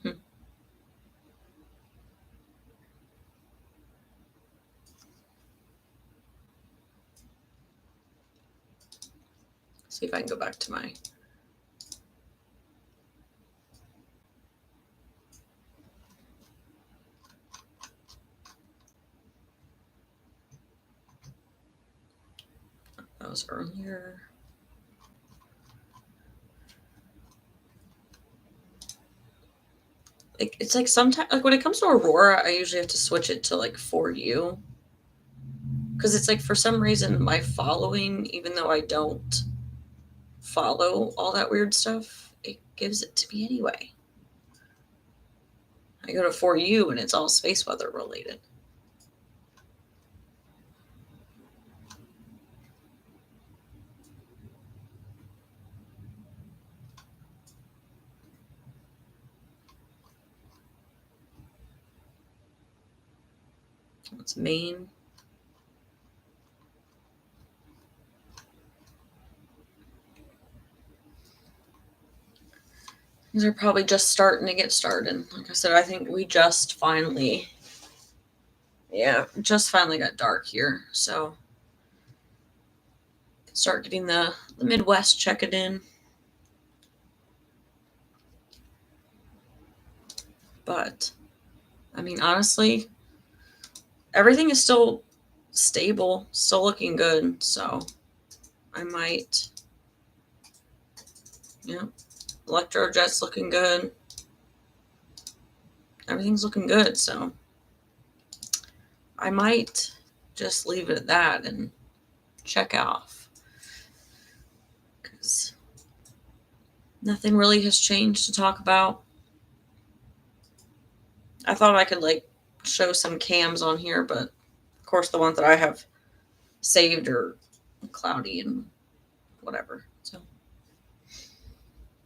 Hmm. See if I can go back to my. That was earlier. It's like sometimes, like when it comes to Aurora, I usually have to switch it to like For You. Because it's like for some reason, my following, even though I don't follow all that weird stuff, it gives it to me anyway. I go to For You and it's all space weather related. It's Maine. These are probably just starting to get started. Like I said, I think we just finally, just finally got dark here. So start getting the Midwest checking in. But I mean, honestly, everything is still stable, still looking good. So I might, yeah, Electrojet's looking good. Everything's looking good. So I might just leave it at that and check off. Because nothing really has changed to talk about. I thought I could like show some cams on here, but of course the ones that I have saved are cloudy and whatever.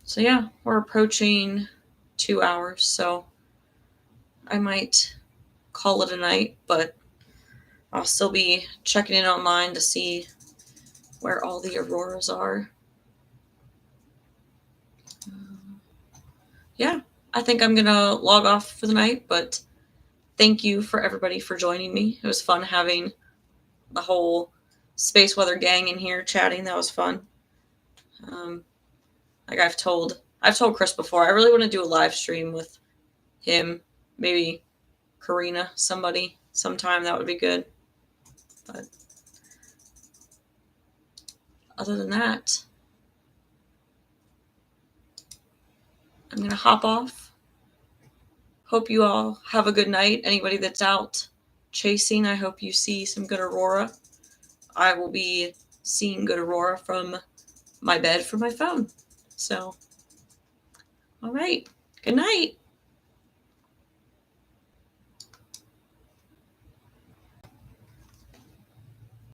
So yeah, we're approaching 2 hours, so I might call it a night, but I'll still be checking in online to see where all the auroras are. Yeah, I think I'm gonna log off for the night, but thank you for everybody for joining me. It was fun having the whole space weather gang in here chatting. That was fun. Like I've told Chris before, I really want to do a live stream with him, maybe Karina, somebody, sometime. That would be good. But other than that, I'm gonna hop off. Hope you all have a good night. Anybody that's out chasing, I hope you see some good aurora. I will be seeing good aurora from my bed from my phone. So, all right. Good night.